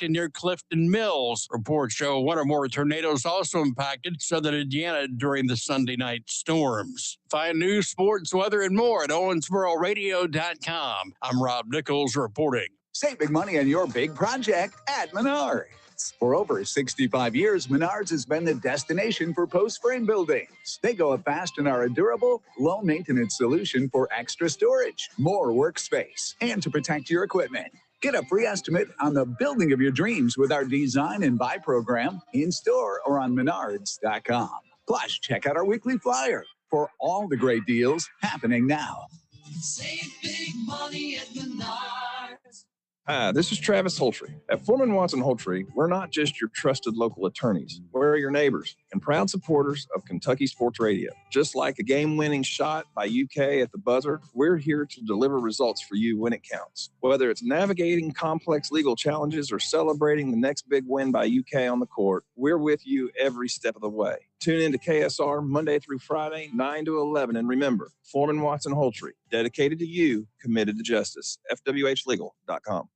near Clifton Mills. Reports show one or more tornadoes also impacted southern Indiana during the Sunday night storms. Find news, sports, weather, and more at owensbororadio.com. I'm Rob Nichols reporting. Save big money on your big project at Menards. For over 65 years, Menards has been the destination for post-frame buildings. They go fast and are a durable, low-maintenance solution for extra storage, more workspace, and to protect your equipment. Get a free estimate on the building of your dreams with our Design and Buy program in-store or on Menards.com. Plus, check out our weekly flyer for all the great deals happening now. Save big money at Menards. Hi, this is Travis Holtry. At Foreman Watson Holtry, we're not just your trusted local attorneys. We're your neighbors and proud supporters of Kentucky Sports Radio. Just like a game-winning shot by UK at the buzzer, we're here to deliver results for you when it counts. Whether it's navigating complex legal challenges or celebrating the next big win by UK on the court, we're with you every step of the way. Tune in to KSR Monday through Friday, 9 to 11. And remember, Foreman Watson Holtry, dedicated to you, committed to justice. FWHlegal.com.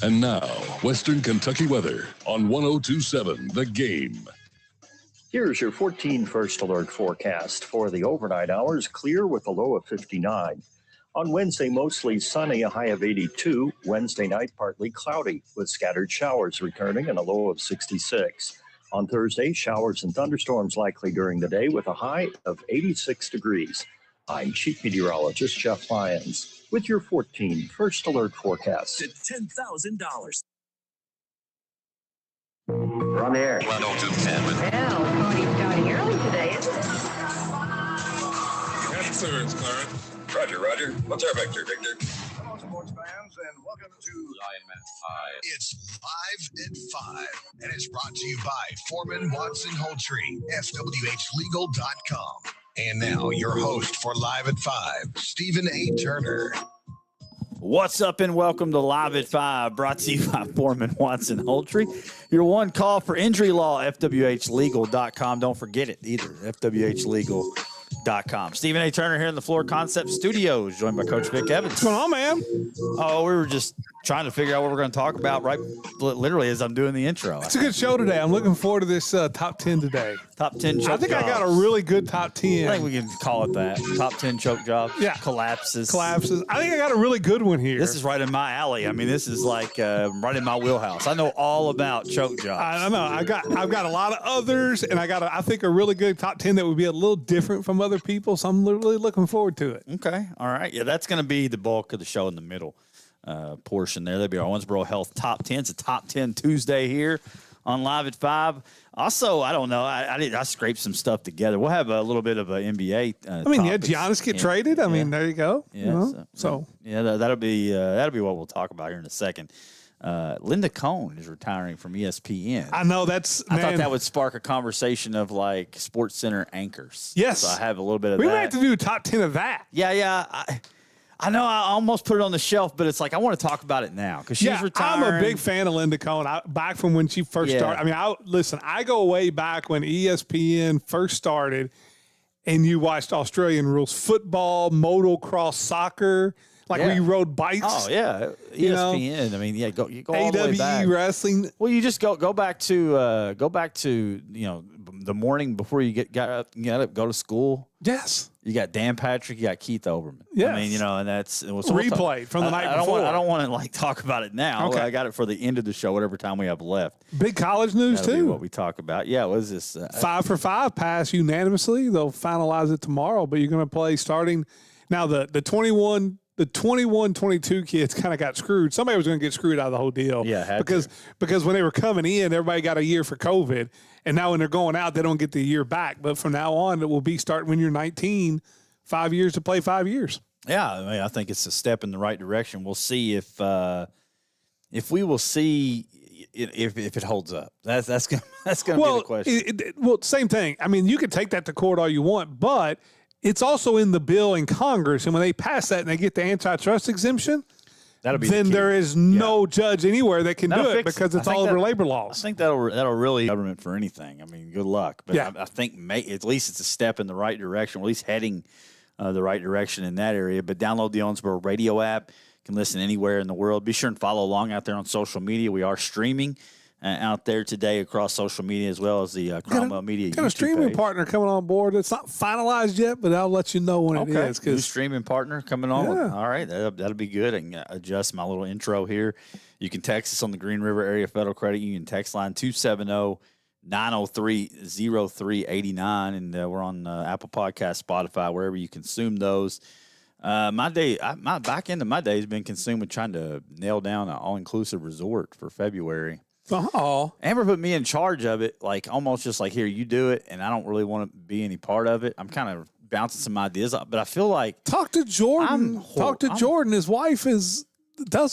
And now, Western Kentucky weather on 102.7 The Game. Here's your 14 first alert forecast. For the overnight hours, clear with a low of 59. On Wednesday, mostly sunny, a high of 82. Wednesday night, partly cloudy with scattered showers returning and a low of 66. On Thursday, showers and thunderstorms likely during the day with a high of 86 degrees. I'm Chief Meteorologist Jeff Lyons with your 14 first alert forecast. To $10,000. We're on the air. 102.10. Well, pony's starting early today, isn't it? That's clearance, Clarence. Roger. What's our vector, Victor? Hello, sports fans, and welcome to Lineman 5. It's Live at 5, and it's brought to you by Foreman Watson Holtry, FWHlegal.com. And now, your host for Live at 5, Stephen A. Turner. What's up, and welcome to Live at 5, brought to you by Foreman Watson Holtry. Your one call for injury law, FWHlegal.com. Don't forget it either, FWHlegal.com. Stephen A. Turner here in the Floor Concept Studios, joined by Coach Vic Evans. What's going on, man? Oh, we were just trying to figure out what we're going to talk about right literally as I'm doing the intro. It's a good show today. I'm looking forward to this top 10 today. Top 10 choke I think jobs. I got a really good top 10. I think we can call it that. Top 10 choke jobs. Yeah. Collapses. I think I got a really good one here. This is right in my alley. I mean, this is like right in my wheelhouse. I know all about choke jobs. I know. I've got a lot of others, and I think a really good top 10 that would be a little different from other people. So I'm really looking forward to it. Okay. All right. Yeah, that's going to be the bulk of the show in the middle portion there. That'll be our Owensboro Health Top 10. It's a Top 10 Tuesday here on Live at 5. Also, I don't know. I scraped some stuff together. We'll have a little bit of an NBA. Giannis get traded. I mean, there you go. Yeah. That'll be what we'll talk about here in a second. Linda Cohn is retiring from ESPN. I know I thought that would spark a conversation of like Sports Center anchors. Yes. So I have a little bit of that. We might have to do a top 10 of that. Yeah. I know I almost put it on the shelf, but it's like I want to talk about it now because she's retiring. I'm a big fan of Linda Cohn. Back from when she first started. I mean, I go way back when ESPN first started, and you watched Australian rules football, motocross, soccer. Like we rode bikes. Oh yeah, ESPN. I mean, you go all the way back. AWE wrestling. Well, you just go back to the morning before you get up, go to school. Yes. You got Dan Patrick, you got Keith Oberman. Yes. I mean, and that's replay from the night before. I don't want to talk about it now. Okay. I got it for the end of the show, whatever time we have left. Big college news That'll too. Be what we talk about. Yeah, what is this? 5 for 5 pass unanimously. They'll finalize it tomorrow, but you're going to play starting now. The 21-22 kids kind of got screwed. Somebody was going to get screwed out of the whole deal. Yeah, because when they were coming in, everybody got a year for COVID, and now when they're going out, they don't get the year back. But from now on, it will be starting when you're 19, 5 years to play 5 years. Yeah, I mean, I think it's a step in the right direction. We'll see if we will see if it holds up. That's going to be the question. Same thing. I mean, you can take that to court all you want, but it's also in the bill in Congress, and when they pass that and they get the antitrust exemption, then there is no judge anywhere that can do it because it's all over labor laws. I think that'll really government for anything. I mean, good luck. But I think at least it's a step in the right direction, or at least heading the right direction in that area. But download the Owensboro radio app. can listen anywhere in the world. Be sure and follow along out there on social media. We are streaming out there today across social media as well as the Cromwell Media got a YouTube streaming page. partner coming on board. It's not finalized yet, but I'll let you know when it is. New streaming partner coming on. Yeah. All right, that'll be good. I can adjust my little intro here. You can text us on the Green River Area Federal Credit Union text line 270-903-0389, and we're on Apple Podcast, Spotify, wherever you consume those. My back end of my day has been consumed with trying to nail down an all-inclusive resort for February. Oh, Amber put me in charge of it, like almost just like, here, you do it, and I don't really want to be any part of it. I'm kind of bouncing some ideas up, but I feel like talk to Jordan. Jordan. His wife does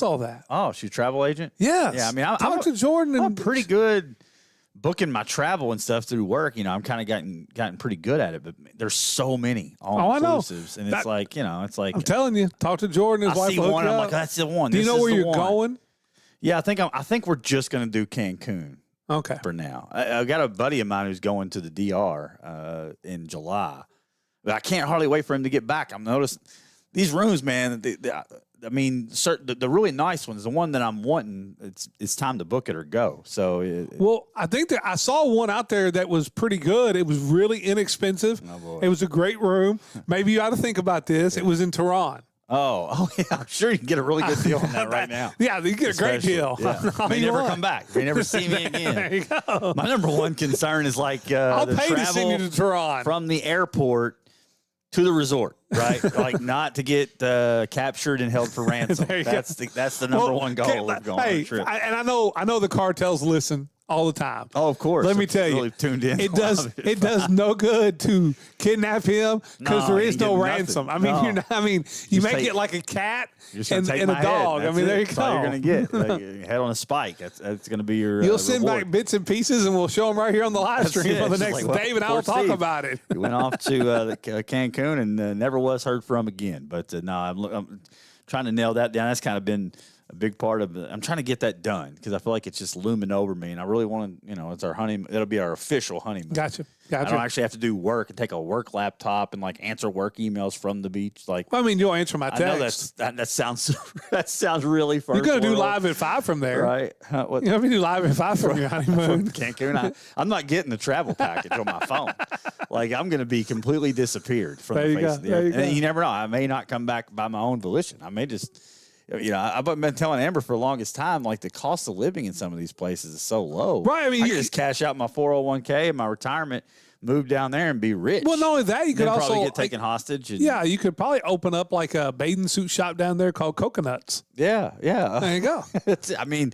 all that. Oh, she's a travel agent? Yes. Yeah, I mean, talk to Jordan. I'm pretty good booking my travel and stuff through work. You know, I'm kind of gotten pretty good at it, but there's so many all-inclusives, and it's like, it's like I'm telling you, talk to Jordan. His wife. I see one. I'm like, that's the one. Do you know where you're going? Yeah, I think we're just going to do Cancun. Okay. For now, I got a buddy of mine who's going to the DR in July, but I can't hardly wait for him to get back. I'm noticing these rooms, man. I mean, the really nice ones, the one that I'm wanting, it's time to book it or go. So, well, I think that I saw one out there that was pretty good. It was really inexpensive. Oh boy. It was a great room. Maybe you ought to think about this. It was in Tehran. Oh yeah, I'm sure you can get a really good deal on that right now. Yeah, you get a great deal. Yeah. May never come back. May never see me again. There you go. My number one concern is like I'll the pay travel to send you to Tehran from the airport to the resort, right? Like not to get captured and held for ransom. That's the number one goal of going on a trip. And I know the cartels listen all the time. Oh, of course. Let me tell you, really tuned in. It does no good to kidnap him because there is no ransom. I mean, you make it like a cat and a dog. I mean, there you go. That's all you're gonna get. Like, head on a spike. That's gonna be your. You'll send reward. back bits and pieces, and we'll show them right here on the live stream for the next day, and I'll talk about it. He went off to Cancun and never was heard from again. But no, I'm trying to nail that down. That's kind of been a big part of it. I'm trying to get that done because I feel like it's just looming over me, and I really want to. It's our honeymoon. It'll be our official honeymoon. Gotcha. I don't actually have to do work and take a work laptop and like answer work emails from the beach. Like, well, I mean, you'll answer my text. I know that sounds really fun. You're gonna do live at 5 from there, right? What? You do live at 5 from your honeymoon. Cancun. I'm not getting the travel package on my phone. Like, I'm gonna be completely disappeared from the face of the earth. And you never know. I may not come back by my own volition. I may just. I've been telling Amber for the longest time, like the cost of living in some of these places is so low. Right. I mean, I could just cash out my 401k and my retirement, move down there and be rich. Well, not only that, you could also probably get taken hostage. Yeah, you could probably open up like a bathing suit shop down there called Coconuts. Yeah. There you go. I mean,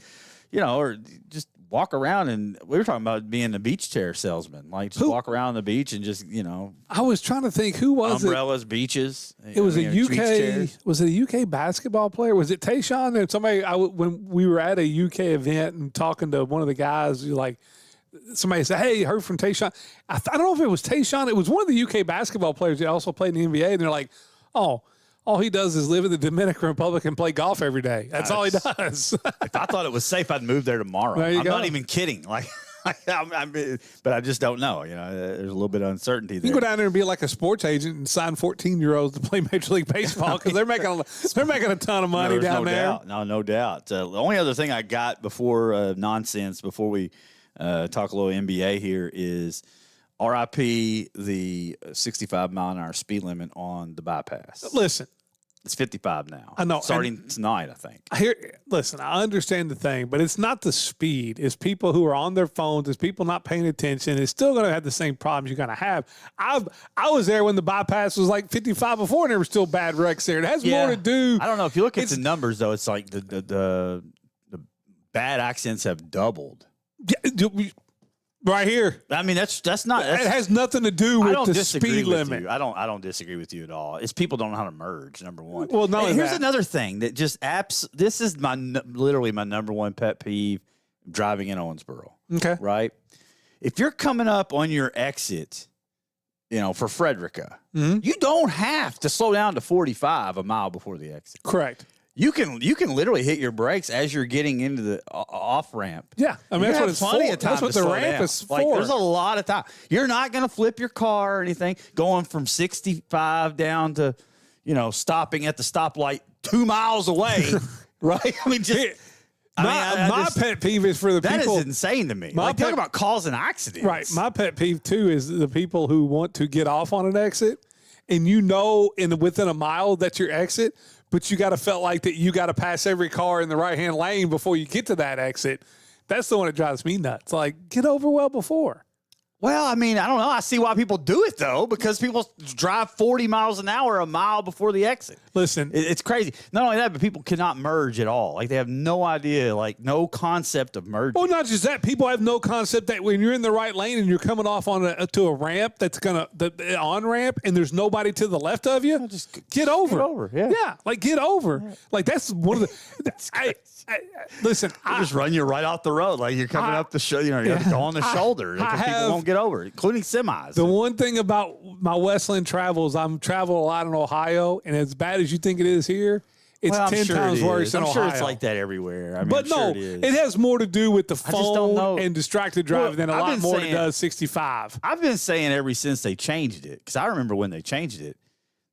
or just walk around, and we were talking about being a beach chair salesman, like just walk around the beach and just, I was trying to think, who was umbrellas, beaches. It was was it a UK basketball player? Was it Tayshaun? And somebody, when we were at a UK event and talking to one of the guys, somebody said, "Hey, heard from Tayshaun." I don't know if it was Tayshaun. It was one of the UK basketball players that also played in the NBA. And they're like, "Oh, all he does is live in the Dominican Republic and play golf every day. That's all he does." If I thought it was safe, I'd move there tomorrow. I'm not even kidding. But I just don't know. There's a little bit of uncertainty there. You go down there and be like a sports agent and sign 14-year-olds to play Major League Baseball because they're making a ton of money down there. No doubt. The only other thing I got before nonsense before we talk a little NBA here is RIP the 65-mile-an-hour speed limit on the bypass. Listen. It's 55 now. I know. Starting tonight, I think. Listen, I understand the thing, but it's not the speed. It's people who are on their phones. It's people not paying attention. It's still going to have the same problems you're going to have. I was there when the bypass was like 55 before, and there were still bad wrecks there. It has more to do. I don't know. If you look at the numbers, though, it's like the bad accidents have doubled. Right here. I mean, that's not. It has nothing to do with the speed limit. I don't disagree with you at all. It's people don't know how to merge. Number one. Well, here's another thing that just this is literally my number one pet peeve driving in Owensboro. Okay. Right. If you're coming up on your exit, for Frederica, you don't have to slow down to 45 a mile before the exit. Correct. You can literally hit your brakes as you're getting into the off ramp. Yeah, I mean that's what it's plenty for. of time. That's what the ramp is for. Like, there's a lot of time. You're not going to flip your car or anything going from 65 down to stopping at the stoplight 2 miles away, right? I mean, just. My pet peeve is for the people. That is insane to me. Talk about causing accidents. Right. My pet peeve, too, is the people who want to get off on an exit, and within a mile that's your exit, but you got to feel like that you got to pass every car in the right-hand lane before you get to that exit. That's the one that drives me nuts. Like, get over well before. Well, I mean, I don't know. I see why people do it, though, because people drive 40 miles an hour a mile before the exit. Listen. It's crazy. Not only that, but people cannot merge at all. Like, they have no idea, no concept of merging. Well, not just that. People have no concept that when you're in the right lane and you're coming off to a ramp the on-ramp and there's nobody to the left of you, just get over. Get over, yeah. Yeah, get over. Yeah. Like, that's one of the listen. Just run you right off the road. Like, you're coming up the shoulder. You have to go on the shoulder. People won't get over it, including semis. The one thing about my Westland travels, I'm travel a lot in Ohio, and as bad as you think it is here, it's 10 times worse in Ohio. I'm sure it's like that everywhere. I mean, but no, it has more to do with the phone and distracted driving than a lot more than it does 65. I've been saying ever since they changed it, because I remember when they changed it,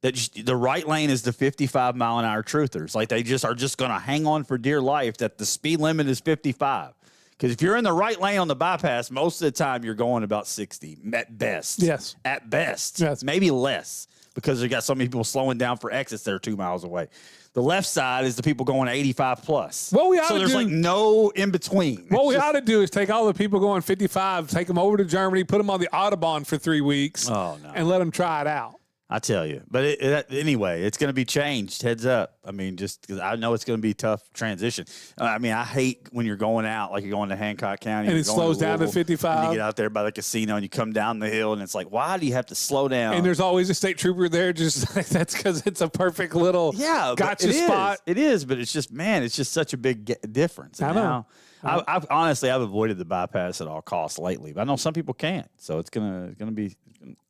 that the right lane is the 55-mile-an-hour truthers. Like, they are just going to hang on for dear life that the speed limit is 55. Because if you're in the right lane on the bypass, most of the time you're going about 60 at best. Yes. At best. Yes. Maybe less, because they got so many people slowing down for exits that are 2 miles away. The left side is the people going 85 plus. So there's no in between. What we ought to do is take all the people going 55, take them over to Germany, put them on the Autobahn for 3 weeks, and let them try it out. I tell you. But anyway, it's going to be changed. Heads up. I mean, just because I know it's going to be a tough transition. I mean, I hate when you're going out, like you're going to Hancock County. And it slows down to 55. And you get out there by the casino and you come down the hill and it's like, why do you have to slow down? And there's always a state trooper there. Just like, that's because it's a perfect little gotcha spot. It is, but it's just, man, it's just such a big difference. I know. I've honestly avoided the bypass at all costs lately, but I know some people can't. So it's gonna be.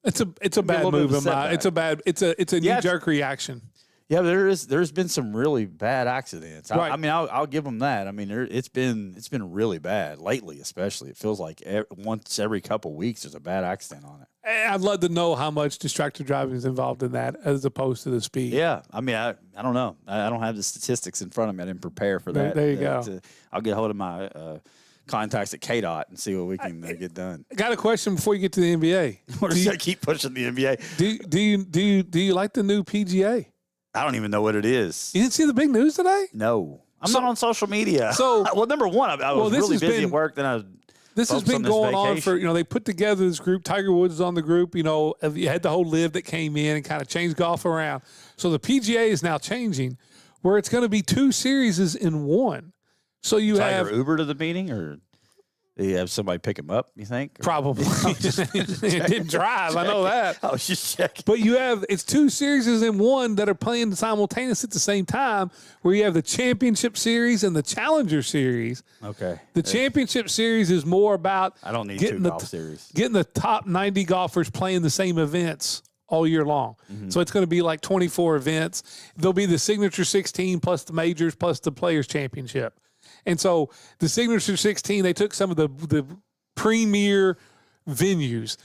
It's a bad move. It's a knee jerk reaction. Yeah, there's been some really bad accidents. Right. I mean, I'll give them that. I mean, it's been really bad lately, especially. It feels like once every couple weeks there's a bad accident on it. I'd love to know how much distracted driving is involved in that, as opposed to the speed. Yeah, I mean, I don't know. I don't have the statistics in front of me. I didn't prepare for that. There you go. I'll get a hold of my contacts at KDOT and see what we can get done. I got a question before you get to the NBA. Or do I keep pushing the NBA? Do you like the new PGA? I don't even know what it is. You didn't see the big news today? No. I'm not on social media. So, well, number one, I was really busy at work. Then this has been going on for, they put together this group. Tiger Woods is on the group. You had the whole live that came in and kind of changed golf around. So the PGA is now changing, where it's going to be 2 series in one. So you Tiger Uber to the meeting, or do you have somebody pick him up, you think? Probably. It didn't drive. I know that. I was just checking. But it's 2 series in one that are playing simultaneously at the same time, where you have the Championship Series and the Challenger Series. Okay. The Championship Series is more about I don't need 2 golf series. Getting the top 90 golfers playing the same events all year long. Mm-hmm. So it's going to be like 24 events. There'll be the Signature 16 plus the Majors plus the Players Championship. And so the Signature 16, they took some of the premier venues,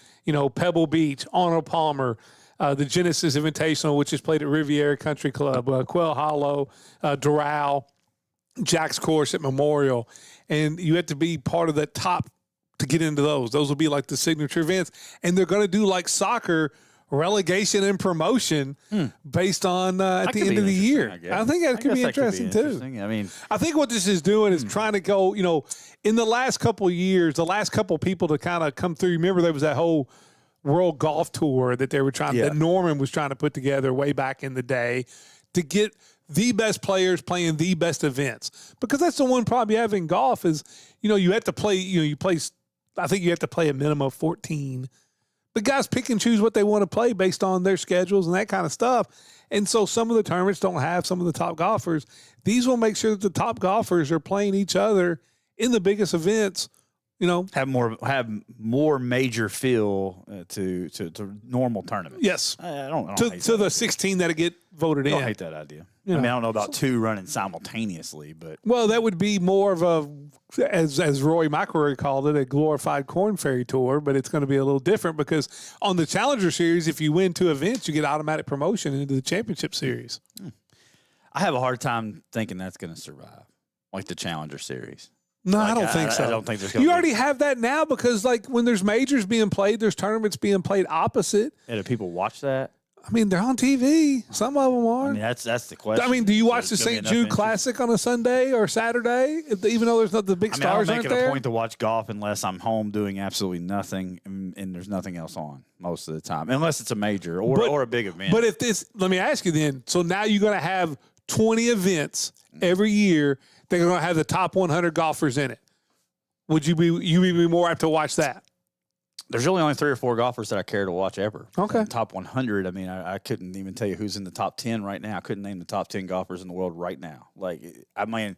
Pebble Beach, Arnold Palmer, the Genesis Invitational, which is played at Riviera Country Club, Quail Hollow, Doral, Jack's Course at Memorial. And you have to be part of the top to get into those. Those will be like the signature events. And they're going to do like soccer, relegation and promotion based on at the end of the year. I think that could be interesting too. I mean, I think what this is doing is trying to go, in the last couple of years, the last couple of people to kind of come through. Remember, there was that whole World Golf Tour that they were that Norman was trying to put together way back in the day to get the best players playing the best events, because that's the one problem you have in golf is, you have to play, I think you have to play a minimum of 14. But guys pick and choose what they want to play based on their schedules and that kind of stuff. And so some of the tournaments don't have some of the top golfers. These will make sure that the top golfers are playing each other in the biggest events, have more major feel to normal tournaments. Yes, I don't to the 16 that get voted in. I don't hate that idea. I mean, I don't know about two running simultaneously, but that would be more of a, as Roy McIlroy called it, a glorified Corn Ferry Tour. But it's going to be a little different because on the Challenger Series, if you win 2 events, you get automatic promotion into the Championship Series. I have a hard time thinking that's going to survive, like the Challenger Series. No, I don't think so. I don't think there's going to be. You already have that now because, like, when there's majors being played, there's tournaments being played opposite. Yeah, do people watch that? I mean, they're on TV. Some of them are. I mean, that's the question. I mean, do you watch the St. Jude Classic on a Sunday or Saturday, even though there's not the big stars I don't aren't make it there? a point to watch golf unless I'm home doing absolutely nothing and there's nothing else on most of the time, unless it's a major or a big event. But if this, let me ask you then. So now you're going to have 20 events every year. They're going to have the top 100 golfers in it. Would you be more apt to watch that? There's really only 3 or 4 golfers that I care to watch ever. Okay. Top 100. I mean, I couldn't even tell you who's in the top 10 right now. I couldn't name the top 10 golfers in the world right now. Like, I mean,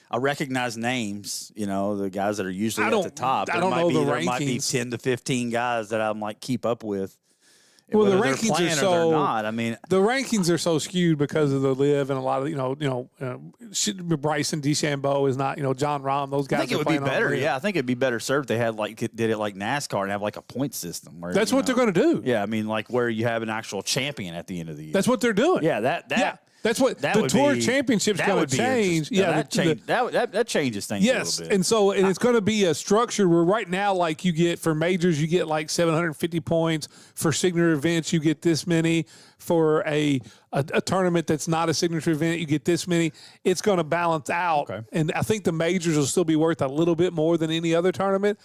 I recognize names, the guys that are usually at the top. I don't know the rankings. There might be 10 to 15 guys that I'm like keep up with. Well, the rankings are so not. I mean, the rankings are so skewed because of the live and a lot of Bryson DeChambeau is not John Rahm. Those guys. I think it would be better. Yeah, I think it'd be better served. They had did it like NASCAR and have like a point system. Where, that's what they're going to do. Yeah, I mean, like where you have an actual champion at the end of the year. That's what they're doing. Yeah, that's what the Tour Championship's going to change. Yeah, that changes things. Yes, a little bit. And it's going to be a structure where right now, like you get for majors, you get like 750 points. For signature events, you get this many. For a tournament that's not a signature event, you get this many. It's going to balance out, and I think the majors will still be worth a little bit more than any other tournament,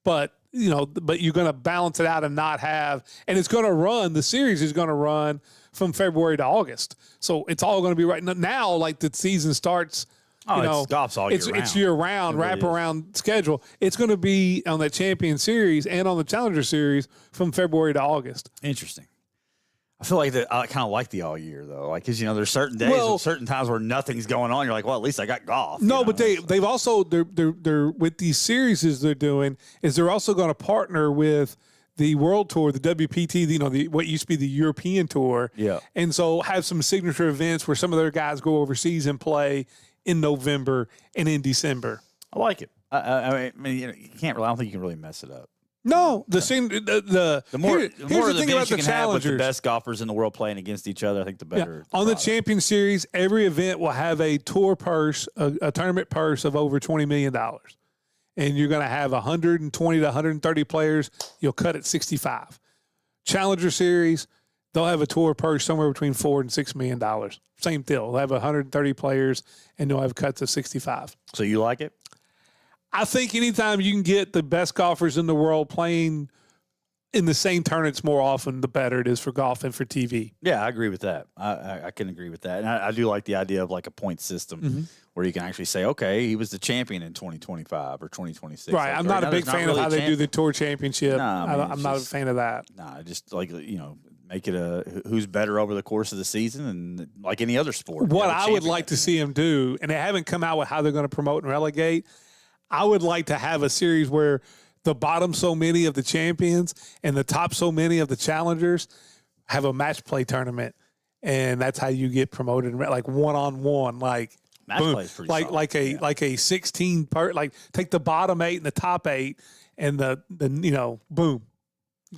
but you're going to balance it out and not have, and it's going to run. The series is going to run from February to August. So it's all going to be right now, like the season starts, it's golf's all year round. It's year round, wrap-around schedule. It's going to be on the Champion Series and on the Challenger Series from February to August. Interesting. I feel like I kind of like the all year though, like because there's certain days, and certain times where nothing's going on. You're like, well, at least I got golf. No, but they've also they're with these series they're doing is they're also going to partner with the World Tour, the WPT, what used to be the European Tour. Yeah. And so have some signature events where some of their guys go overseas and play in November and in December. I like it. I mean, you can't really. I don't think you can really mess it up. No, here's the thing about the Challengers. The best golfers in the world playing against each other, I think the better. On the Champion Series, every event will have a tour purse, a tournament purse of over $20 million. And you're going to have 120 to 130 players. You'll cut at 65. Challenger Series, they'll have a tour purse somewhere between $4 and $6 million. Same deal. They'll have 130 players, and they'll have cuts of 65. So you like it? I think anytime you can get the best golfers in the world playing in the same tournaments more often, the better it is for golf and for TV. Yeah, I agree with that. I can agree with that. And I do like the idea of like a point system where you can actually say, okay, he was the champion in 2025 or 2026. Right. I'm not a big fan of how they do the Tour Championship. No, I'm not a fan of that. No, just like, make it who's better over the course of the season and like any other sport. What I would like to see them do, and they haven't come out with how they're going to promote and relegate, I would like to have a series where the bottom so many of the champions and the top so many of the challengers have a match play tournament, and that's how you get promoted, like one-on-one, like match play is pretty solid. like a 16 part, like take the bottom 8 and the top 8 and the boom.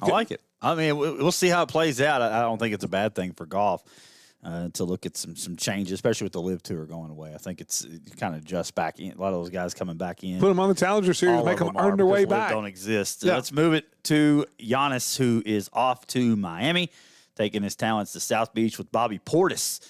I like it. I mean, we'll see how it plays out. I don't think it's a bad thing for golf. To look at some changes, especially with the Live Tour going away. I think it's kind of just back in. A lot of those guys coming back in. Put them on the Challenger Series, make them earn their way back. Don't exist. Yeah. Let's move it to Giannis, who is off to Miami, taking his talents to South Beach with Bobby Portis.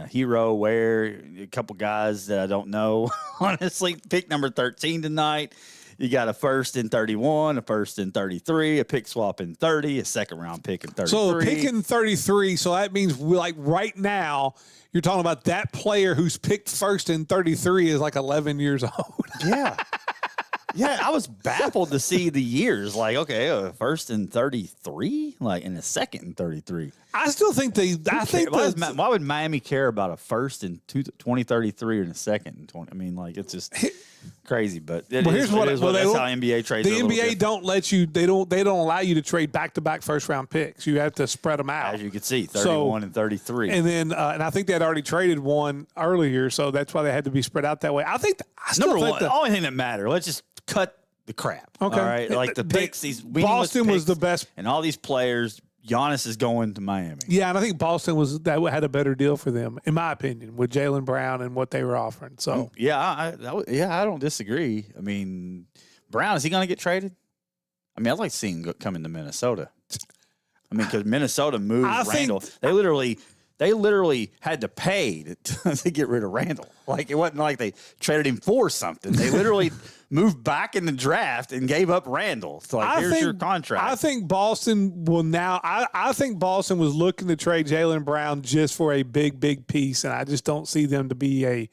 Hero, Ware, a couple guys that I don't know. Honestly, pick number 13 tonight. You got a first in 31, a first in 33, a pick swap in 30, a second round pick in 33. So pick in 33, so that means like right now you're talking about that player who's picked first in 33 is like 11 years old. Yeah. Yeah, I was baffled to see the years. Like, okay, a first in 33, like, and a second in 33. I still think why would Miami care about a first in 2033 and a second in 20? I mean, like, it's just crazy, but here's what that's how NBA trades. The NBA don't let you. They don't allow you to trade back-to-back first-round picks. You have to spread them out. As you can see, 31 and 33. And then, and I think they had already traded one earlier, so that's why they had to be spread out that way. I think the only thing that matters. Let's just cut the crap. Okay, all right, like the picks. Boston was the best, and all these players. Giannis is going to Miami. Yeah, and I think Boston had a better deal for them, in my opinion, with Jaylen Brown and what they were offering. So I don't disagree. I mean, Brown, is he going to get traded? I mean, I'd like to see him come into Minnesota. I mean, because Minnesota moved Randall. They literally had to pay to get rid of Randall. Like, it wasn't like they traded him for something. They literally moved back in the draft and gave up Randall. So, here's your contract. I think Boston will now. I think Boston was looking to trade Jaylen Brown just for a big piece, and I just don't see them to be a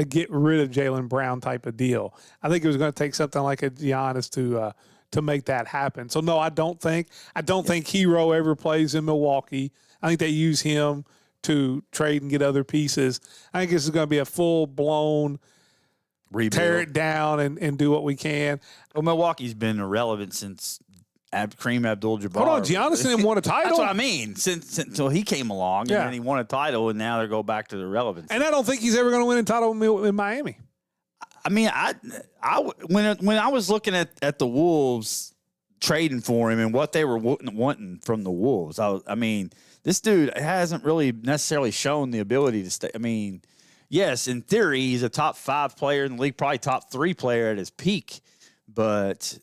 get rid of Jaylen Brown type of deal. I think it was going to take something like a Giannis to make that happen. So no, I don't think Hero ever plays in Milwaukee. I think they use him to trade and get other pieces. I think this is going to be a full-blown rebuild. Tear it down and do what we can. Well, Milwaukee's been irrelevant since Kareem Abdul-Jabbar. Hold on, Giannis didn't won a title. That's what I mean. Since until he came along, and then he won a title, and now they go back to the relevance. And I don't think he's ever going to win a title in Miami. I mean, when I was looking at the Wolves trading for him and what they were wanting from the Wolves, I mean, this dude hasn't really necessarily shown the ability to stay. I mean, yes, in theory, he's a top 5 player in the league, probably top 3 player at his peak. But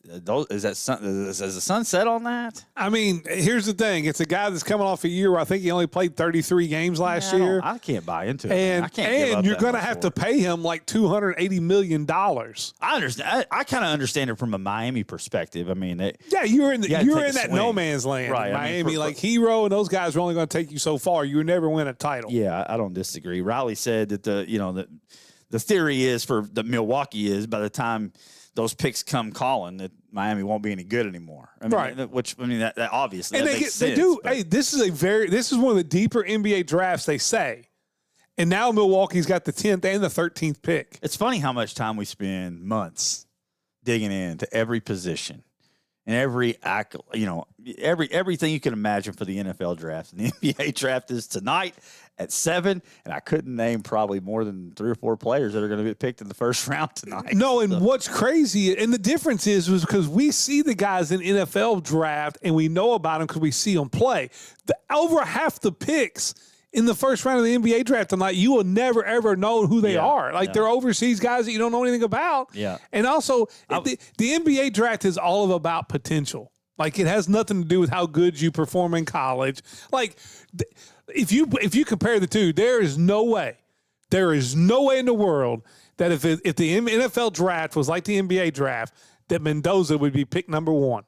is the sun set on that? I mean, here's the thing. It's a guy that's coming off a year where I think he only played 33 games last year. I can't buy into it. And you're going to have to pay him like $280 million. I understand. I kind of understand it from a Miami perspective. I mean, you're in that no man's land. Right. Miami, like Hero and those guys are only going to take you so far. You never win a title. Yeah, I don't disagree. Riley said that the theory is for the Milwaukee is by the time those picks come calling that Miami won't be any good anymore. I mean, right. That obviously and that makes sense. They do. Hey, this is one of the deeper NBA drafts, they say. And now Milwaukee's got the 10th and the 13th pick. It's funny how much time we spend months digging into every position and everything you can imagine for the NFL draft. And the NBA draft is tonight at 7, and I couldn't name probably more than 3 or 4 players that are going to be picked in the first round tonight. No, and what's crazy, and the difference is because we see the guys in NFL draft, and we know about them because we see them play. Over half the picks in the first round of the NBA draft tonight, you will never, ever know who they are. Like, they're overseas guys that you don't know anything about. Yeah. And also, the NBA draft is all about potential. Like, it has nothing to do with how good you perform in college. Like, if you compare the two, there is no way in the world that if the NFL draft was like the NBA draft, that Mendoza would be picked number 1.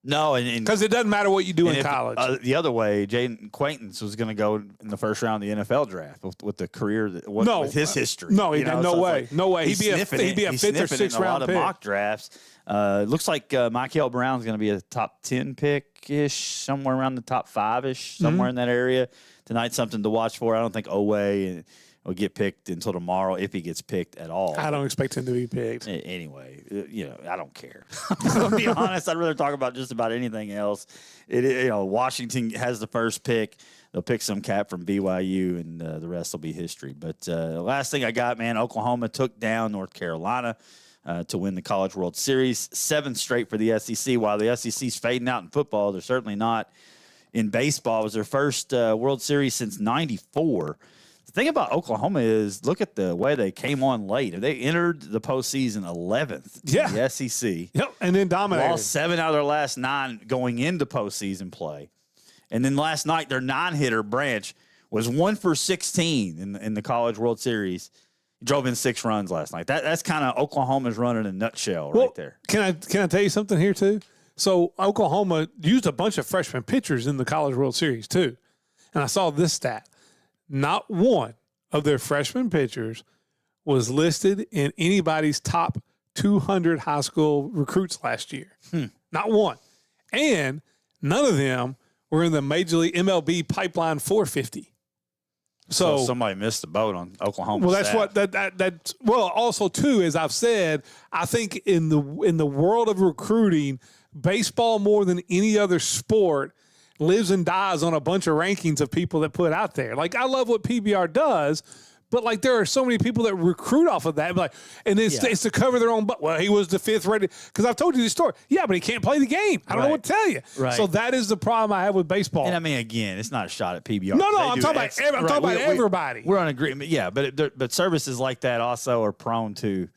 No, because it doesn't matter what you do in college. The other way, Jaden Quaintance was going to go in the first round of the NFL draft with the career with his history. No, no way. He'd be a 5th or 6th round pick. A lot of mock drafts. Looks like Michael Brown's going to be a top 10 pick-ish, somewhere around the top 5-ish, somewhere in that area. Tonight, something to watch for. I don't think Oweh will get picked until tomorrow, if he gets picked at all. I don't expect him to be picked. Anyway, I don't care. To be honest, I'd rather talk about just about anything else. Washington has the first pick. They'll pick some cat from BYU, and the rest will be history. But the last thing I got, man, Oklahoma took down North Carolina to win the College World Series. 7th straight for the SEC. While the SEC's fading out in football, they're certainly not in baseball. It was their first World Series since '94. The thing about Oklahoma is, look at the way they came on late. They entered the postseason 11th in the SEC. Yep, and then dominated. Lost 7 out of their last 9 going into postseason play. And then last night, their 9-hitter, Branch, was 1 for 16 in the College World Series. He drove in 6 runs last night. That's kind of Oklahoma's run in a nutshell right there. Can I tell you something here, too? So Oklahoma used a bunch of freshman pitchers in the College World Series, too. And I saw this stat. Not one of their freshman pitchers was listed in anybody's top 200 high school recruits last year. Not one. And none of them were in the Major League MLB Pipeline 450. So somebody missed the boat on Oklahoma. Well, that's staff. what well, also too, as I've said, I think in the world of recruiting, baseball more than any other sport lives and dies on a bunch of rankings of people that put out there. Like, I love what PBR does, but like there are so many people that recruit off of that, and it's to cover their own butt. Well, he was the 5th rated because I've told you this story. Yeah, but he can't play the game. I don't know what to tell you. Right. So that is the problem I have with baseball. And I mean, again, it's not a shot at PBR. No, I'm talking about everybody. We're on agreement. Yeah, but services like that also are prone to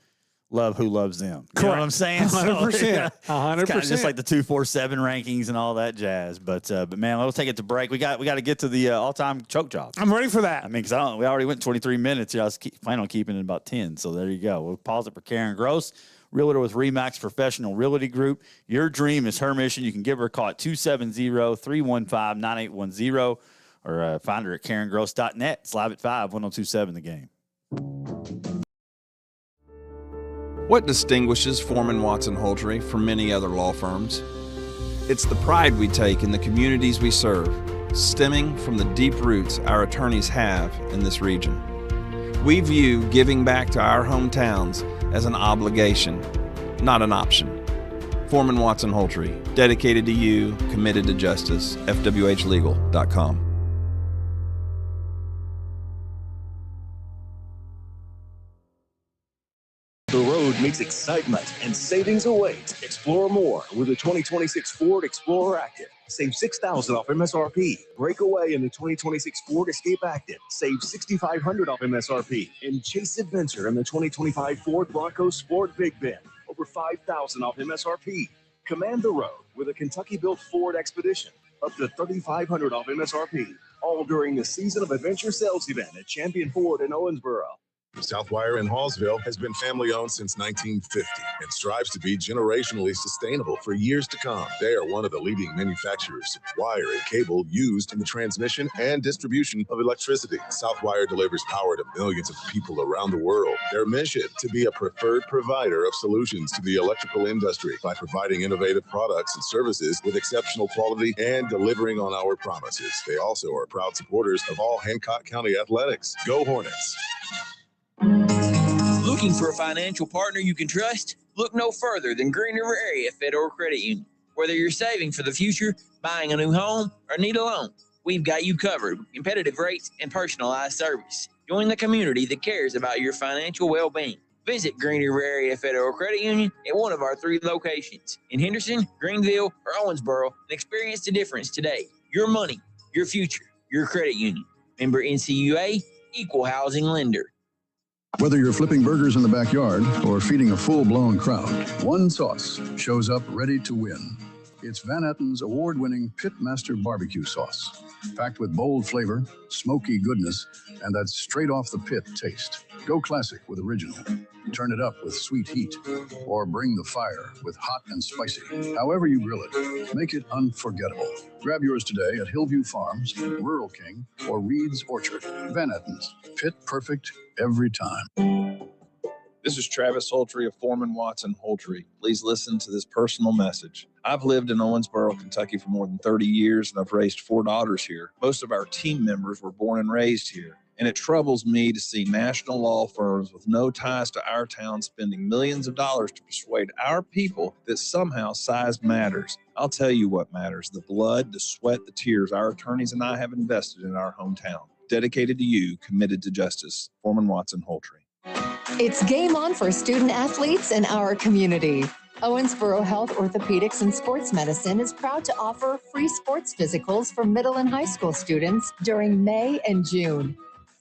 love who loves them. You know what I'm saying? 100%. 100%. It's kind of just like the 247 rankings and all that jazz. But man, let's take it to break. We got to get to the all-time choke job. I'm ready for that. I mean, because we already went 23 minutes. I was planning on keeping it about 10. So there you go. We'll pause it for Karen Gross, realtor with RE/MAX Professional Realty Group. Your dream is her mission. You can give her a call at 270-315-9810 or find her at KarenGross.net. It's live at 5, 1027 The Game. What distinguishes Foreman Watson Houltry from many other law firms? It's the pride we take in the communities we serve, stemming from the deep roots our attorneys have in this region. We view giving back to our hometowns as an obligation, not an option. Foreman Watson Houltry, dedicated to you, committed to justice. FWHlegal.com. The road meets excitement and savings await. Explore more with the 2026 Ford Explorer Active. Save $6,000 off MSRP. Break away in the 2026 Ford Escape Active. Save $6,500 off MSRP. And chase adventure in the 2025 Ford Bronco Sport Big Bend. Over $5,000 off MSRP. Command the road with a Kentucky-built Ford Expedition. Up to $3,500 off MSRP. All during the Season of Adventure sales event at Champion Ford in Owensboro. Southwire in Hallsville has been family-owned since 1950 and strives to be generationally sustainable for years to come. They are one of the leading manufacturers of wire and cable used in the transmission and distribution of electricity. Southwire delivers power to millions of people around the world. Their mission to be a preferred provider of solutions to the electrical industry by providing innovative products and services with exceptional quality and delivering on our promises. They also are proud supporters of all Hancock County athletics. Go Hornets! Looking for a financial partner you can trust? Look no further than Green River Area Federal Credit Union. Whether you're saving for the future, buying a new home, or need a loan, we've got you covered with competitive rates and personalized service. Join the community that cares about your financial well-being. Visit Green River Area Federal Credit Union at one of our 3 locations in Henderson, Greenville, or Owensboro and experience the difference today. Your money, your future, your credit union. Member NCUA, Equal Housing Lender. Whether you're flipping burgers in the backyard or feeding a full-blown crowd, one sauce shows up ready to win. It's Van Etten's award-winning Pitmaster Barbecue Sauce, packed with bold flavor, smoky goodness, and that straight-off-the-pit taste. Go classic with original. Turn it up with sweet heat, or bring the fire with hot and spicy. However you grill it, make it unforgettable. Grab yours today at Hillview Farms, Rural King, or Reed's Orchard. Van Etten's, pit perfect every time. This is Travis Houltry of Foreman Watson Houltry. Please listen to this personal message. I've lived in Owensboro, Kentucky for more than 30 years, and I've raised 4 daughters here. Most of our team members were born and raised here. And it troubles me to see national law firms with no ties to our town spending millions of dollars to persuade our people that somehow size matters. I'll tell you what matters: the blood, the sweat, the tears our attorneys and I have invested in our hometown. Dedicated to you, committed to justice. Foreman Watson Houltry. It's game on for student athletes in our community. Owensboro Health Orthopedics and Sports Medicine is proud to offer free sports physicals for middle and high school students during May and June.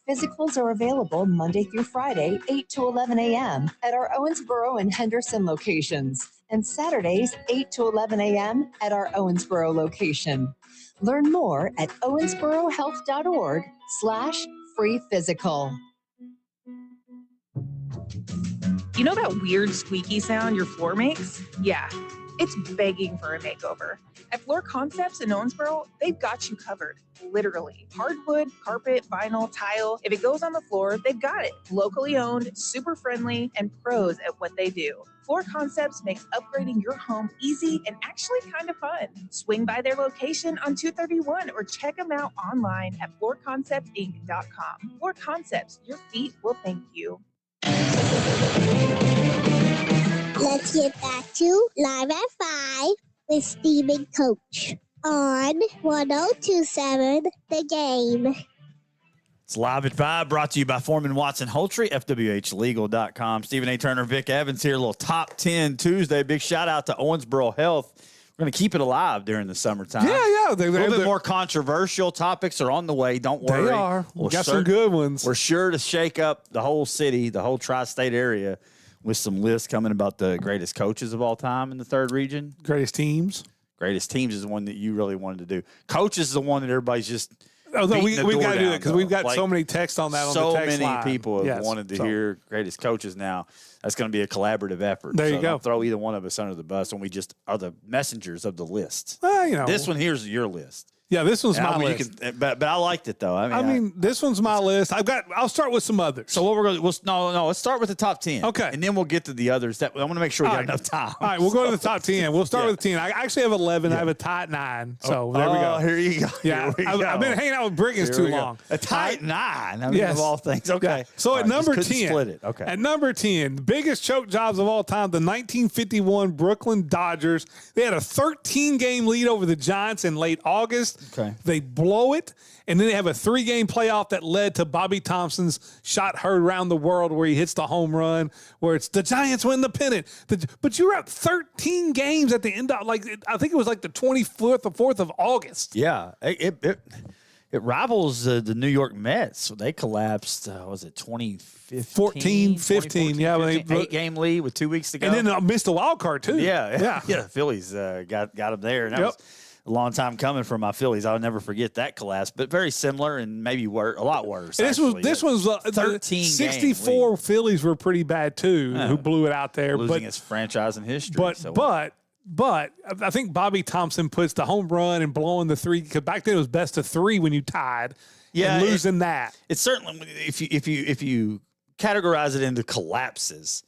Physicals are available Monday through Friday, 8 to 11 a.m. at our Owensboro and Henderson locations, and Saturdays, 8 to 11 a.m. at our Owensboro location. Learn more at owensborohealth.org/free physical. You know that weird squeaky sound your floor makes? Yeah, it's begging for a makeover. At Floor Concepts in Owensboro, they've got you covered. Literally. Hardwood, carpet, vinyl, tile. If it goes on the floor, they've got it. Locally owned, super friendly, and pros at what they do. Floor Concepts makes upgrading your home easy and actually kind of fun. Swing by their location on 231 or check them out online at floorconceptinc.com. Floor Concepts, your feet will thank you. Let's get back to Live at 5 with Steve and Coach on 1027 The Game. It's Live at 5, brought to you by Foreman Watson Holtry, FWHlegal.com. Stephen A. Turner, Vic Evans here, a little Top 10 Tuesday. Big shout out to Owensboro Health. We're going to keep it alive during the summertime. Yeah. A little bit more controversial topics are on the way. Don't worry. They are. We got some good ones. We're sure to shake up the whole city, the whole tri-state area, with some lists coming about the greatest coaches of all time in the third region. Greatest teams. Greatest teams is the one that you really wanted to do. Coaches is the one that everybody's just Although we've got to do that because we've got like, so many texts on that on so the text many line. people have wanted to hear greatest coaches now. That's going to be a collaborative effort. There you go. Don't throw either one of us under the bus when we just are the messengers of the list. Well, this one here's your list. Yeah, this one's my list. But I liked it though. I mean, this one's my list. I'll start with some others. So what we're going to let's start with the top 10. Okay. And then we'll get to the others. I want to make sure we got enough time. All right, we'll go to the top 10. We'll start with 10. I actually have 11. I have a tie at 9. So there we go. Here you go. Yeah, I've been hanging out with Briggins too long. A tie at 9. I mean, of all things. Okay. Yeah. So at number 10. Split it. Okay. At number 10, the biggest choke jobs of all time, the 1951 Brooklyn Dodgers. They had a 13-game lead over the Giants in late August. Okay. They blow it, and then they have a 3-game playoff that led to Bobby Thompson's shot heard around the world where he hits the home run, where it's the Giants win the pennant. But you were up 13 games at the end of, I think it was like the 24th or 4th of August. Yeah. It rivals the New York Mets. So they collapsed, was it 2015? 15. Yeah. 8-game lead with 2 weeks to go. And then missed a wild card, too. Yeah. The Phillies got them there. And that was a long time coming for my Phillies. I'll never forget that collapse, but very similar and maybe a lot worse. This was 13 64 Phillies were pretty bad too, who blew it out there. Losing its franchise in history. But I think Bobby Thompson puts the home run and blowing the 3, because back then it was best of 3 when you tied. Yeah, and losing that. It's certainly, if you categorize it into collapses,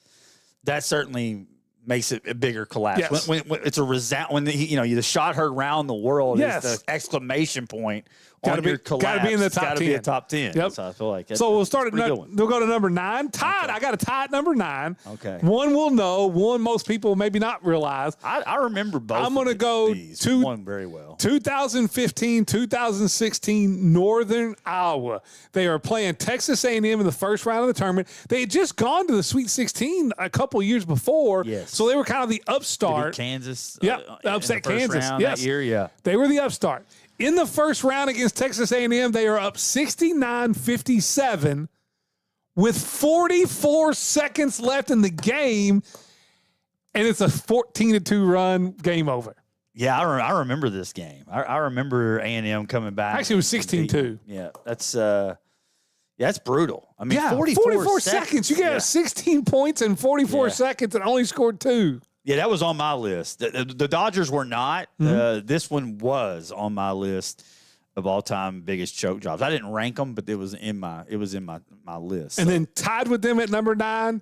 that certainly makes it a bigger collapse. Yes. When it's a resound, the shot heard round the world is the exclamation point on your collapse. Got to be in the top 10. Got to be a top 10. Yep. So I feel like so we'll start we'll go to number 9. Tied. Okay. I got a tie at number 9. Okay. One we'll know. One most people maybe not realize. I remember both. I'm going to go to one very well. 2015, 2016, Northern Iowa. They are playing Texas A&M in the first round of the tournament. They had just gone to the Sweet 16 a couple years before. Yes. So they were kind of the upstart. Kansas. Upset Kansas. That year, yeah. They were the upstart. In the first round against Texas A&M, they are up 69-57 with 44 seconds left in the game, and it's a 14-2 run, game over. Yeah, I remember this game. I remember A&M coming back. Actually, it was 16-2. Yeah, that's brutal. I mean, 44 seconds. You got 16 points in 44 seconds and only scored 2. Yeah, that was on my list. The Dodgers were not. This one was on my list of all-time biggest choke jobs. I didn't rank them, but it was in my list. And then tied with them at number 9,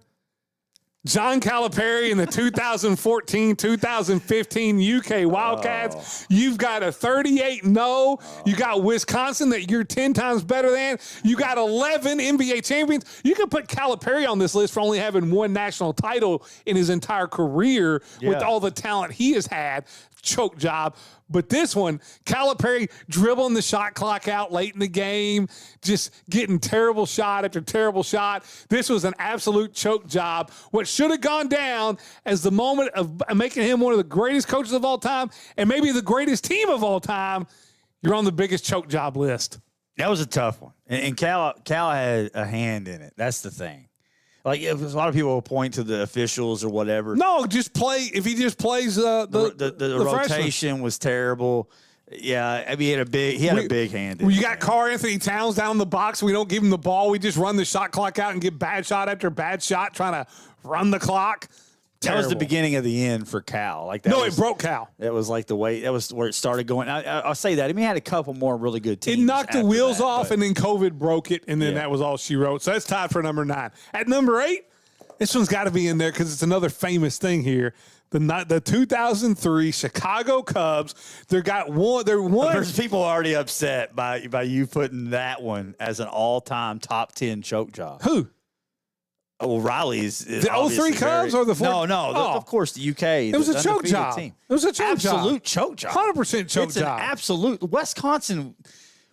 John Calipari in the 2014-2015 UK Wildcats. You've got a 38-0. You got Wisconsin that you're 10 times better than. You got 11 NBA champions. You can put Calipari on this list for only having one national title in his entire career with all the talent he has had. Choke job. But this one, Calipari dribbling the shot clock out late in the game, just getting terrible shot after terrible shot. This was an absolute choke job. What should have gone down as the moment of making him one of the greatest coaches of all time and maybe the greatest team of all time, you're on the biggest choke job list. That was a tough one. And Cal had a hand in it. That's the thing. Like, a lot of people will point to the officials or whatever. No, just play. If he just plays the rotation was terrible. Yeah, I mean, he had a big hand. You got Karl Anthony Towns down in the box. We don't give him the ball. We just run the shot clock out and get bad shot after bad shot, trying to run the clock. That was the beginning of the end for Cal. Like that. No, it broke Cal. That was like the way. That was where it started going. I'll say that. I mean, he had a couple more really good teams. It knocked the wheels off, but and then COVID broke it, and then that was all she wrote. So that's tied for number 9. At number 8, this one's got to be in there because it's another famous thing here. The 2003 Chicago Cubs. They're one. There's people already upset by you putting that one as an all-time top 10 choke job. Who? Oh, Riley's the 03 Cubs or the 4? No. Of course, the UK. It was a choke job. Team. It was a choke job. Absolute choke job. 100% choke it's job. An absolute. Wisconsin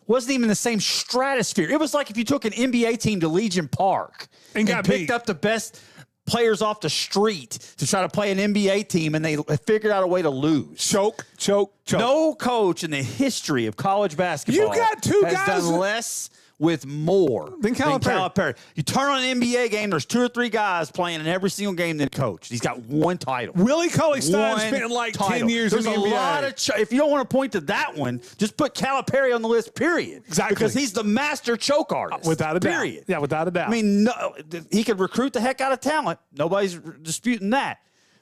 wasn't even the same stratosphere. It was like if you took an NBA team to Legion Park and picked up the best players off the street to try to play an NBA team, and they figured out a way to lose. Choke. No coach in the history of college basketball you got two has guys done less with more than Calipari. You turn on an NBA game, there's 2 or 3 guys playing in every single game that coach. He's got one title. Willie Cauley-Stein spent like 10 years there's in the NBA. There's a lot of if you don't want to point to that one, just put Calipari on the list, period. Exactly. Because he's the master choke artist. Without a doubt. Period. Yeah, without a doubt. I mean, he could recruit the heck out of talent. Nobody's disputing that.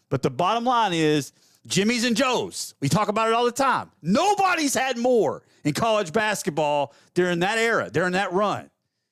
But the bottom line is Jimmy's and Joe's. We talk about it all the time. Nobody's had more in college basketball during that era, during that run.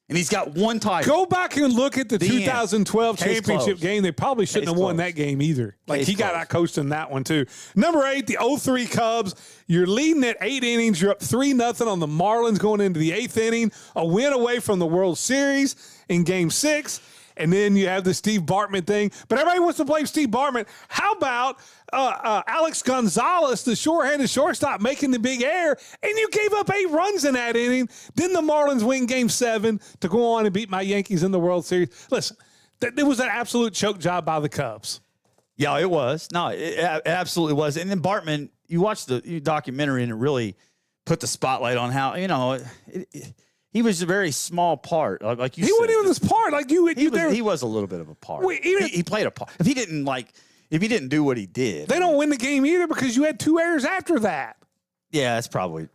And he's got one title. Go back and look at the 2012 championship closed. game. They probably shouldn't have won that game either. Like he got out coached in that one too. Number 8, the 03 Cubs. You're leading at 8 innings. You're up 3-0 on the Marlins going into the 8th inning. A win away from the World Series in Game 6. And then you have the Steve Bartman thing. But everybody wants to blame Steve Bartman. How about Alex Gonzalez, the short-handed shortstop, making the big error, and you gave up 8 runs in that inning. Then the Marlins win Game 7 to go on and beat my Yankees in the World Series. Listen, it was an absolute choke job by the Cubs. Yeah, it was. No, it absolutely was. And then Bartman, you watched the documentary, and it really put the spotlight on how, he was a very small part, like you said. He wasn't even this part, like you. He was a little bit of a part. He played a part. If he didn't do what he did, they don't win the game either because you had 2 errors after that. Yeah, that's probably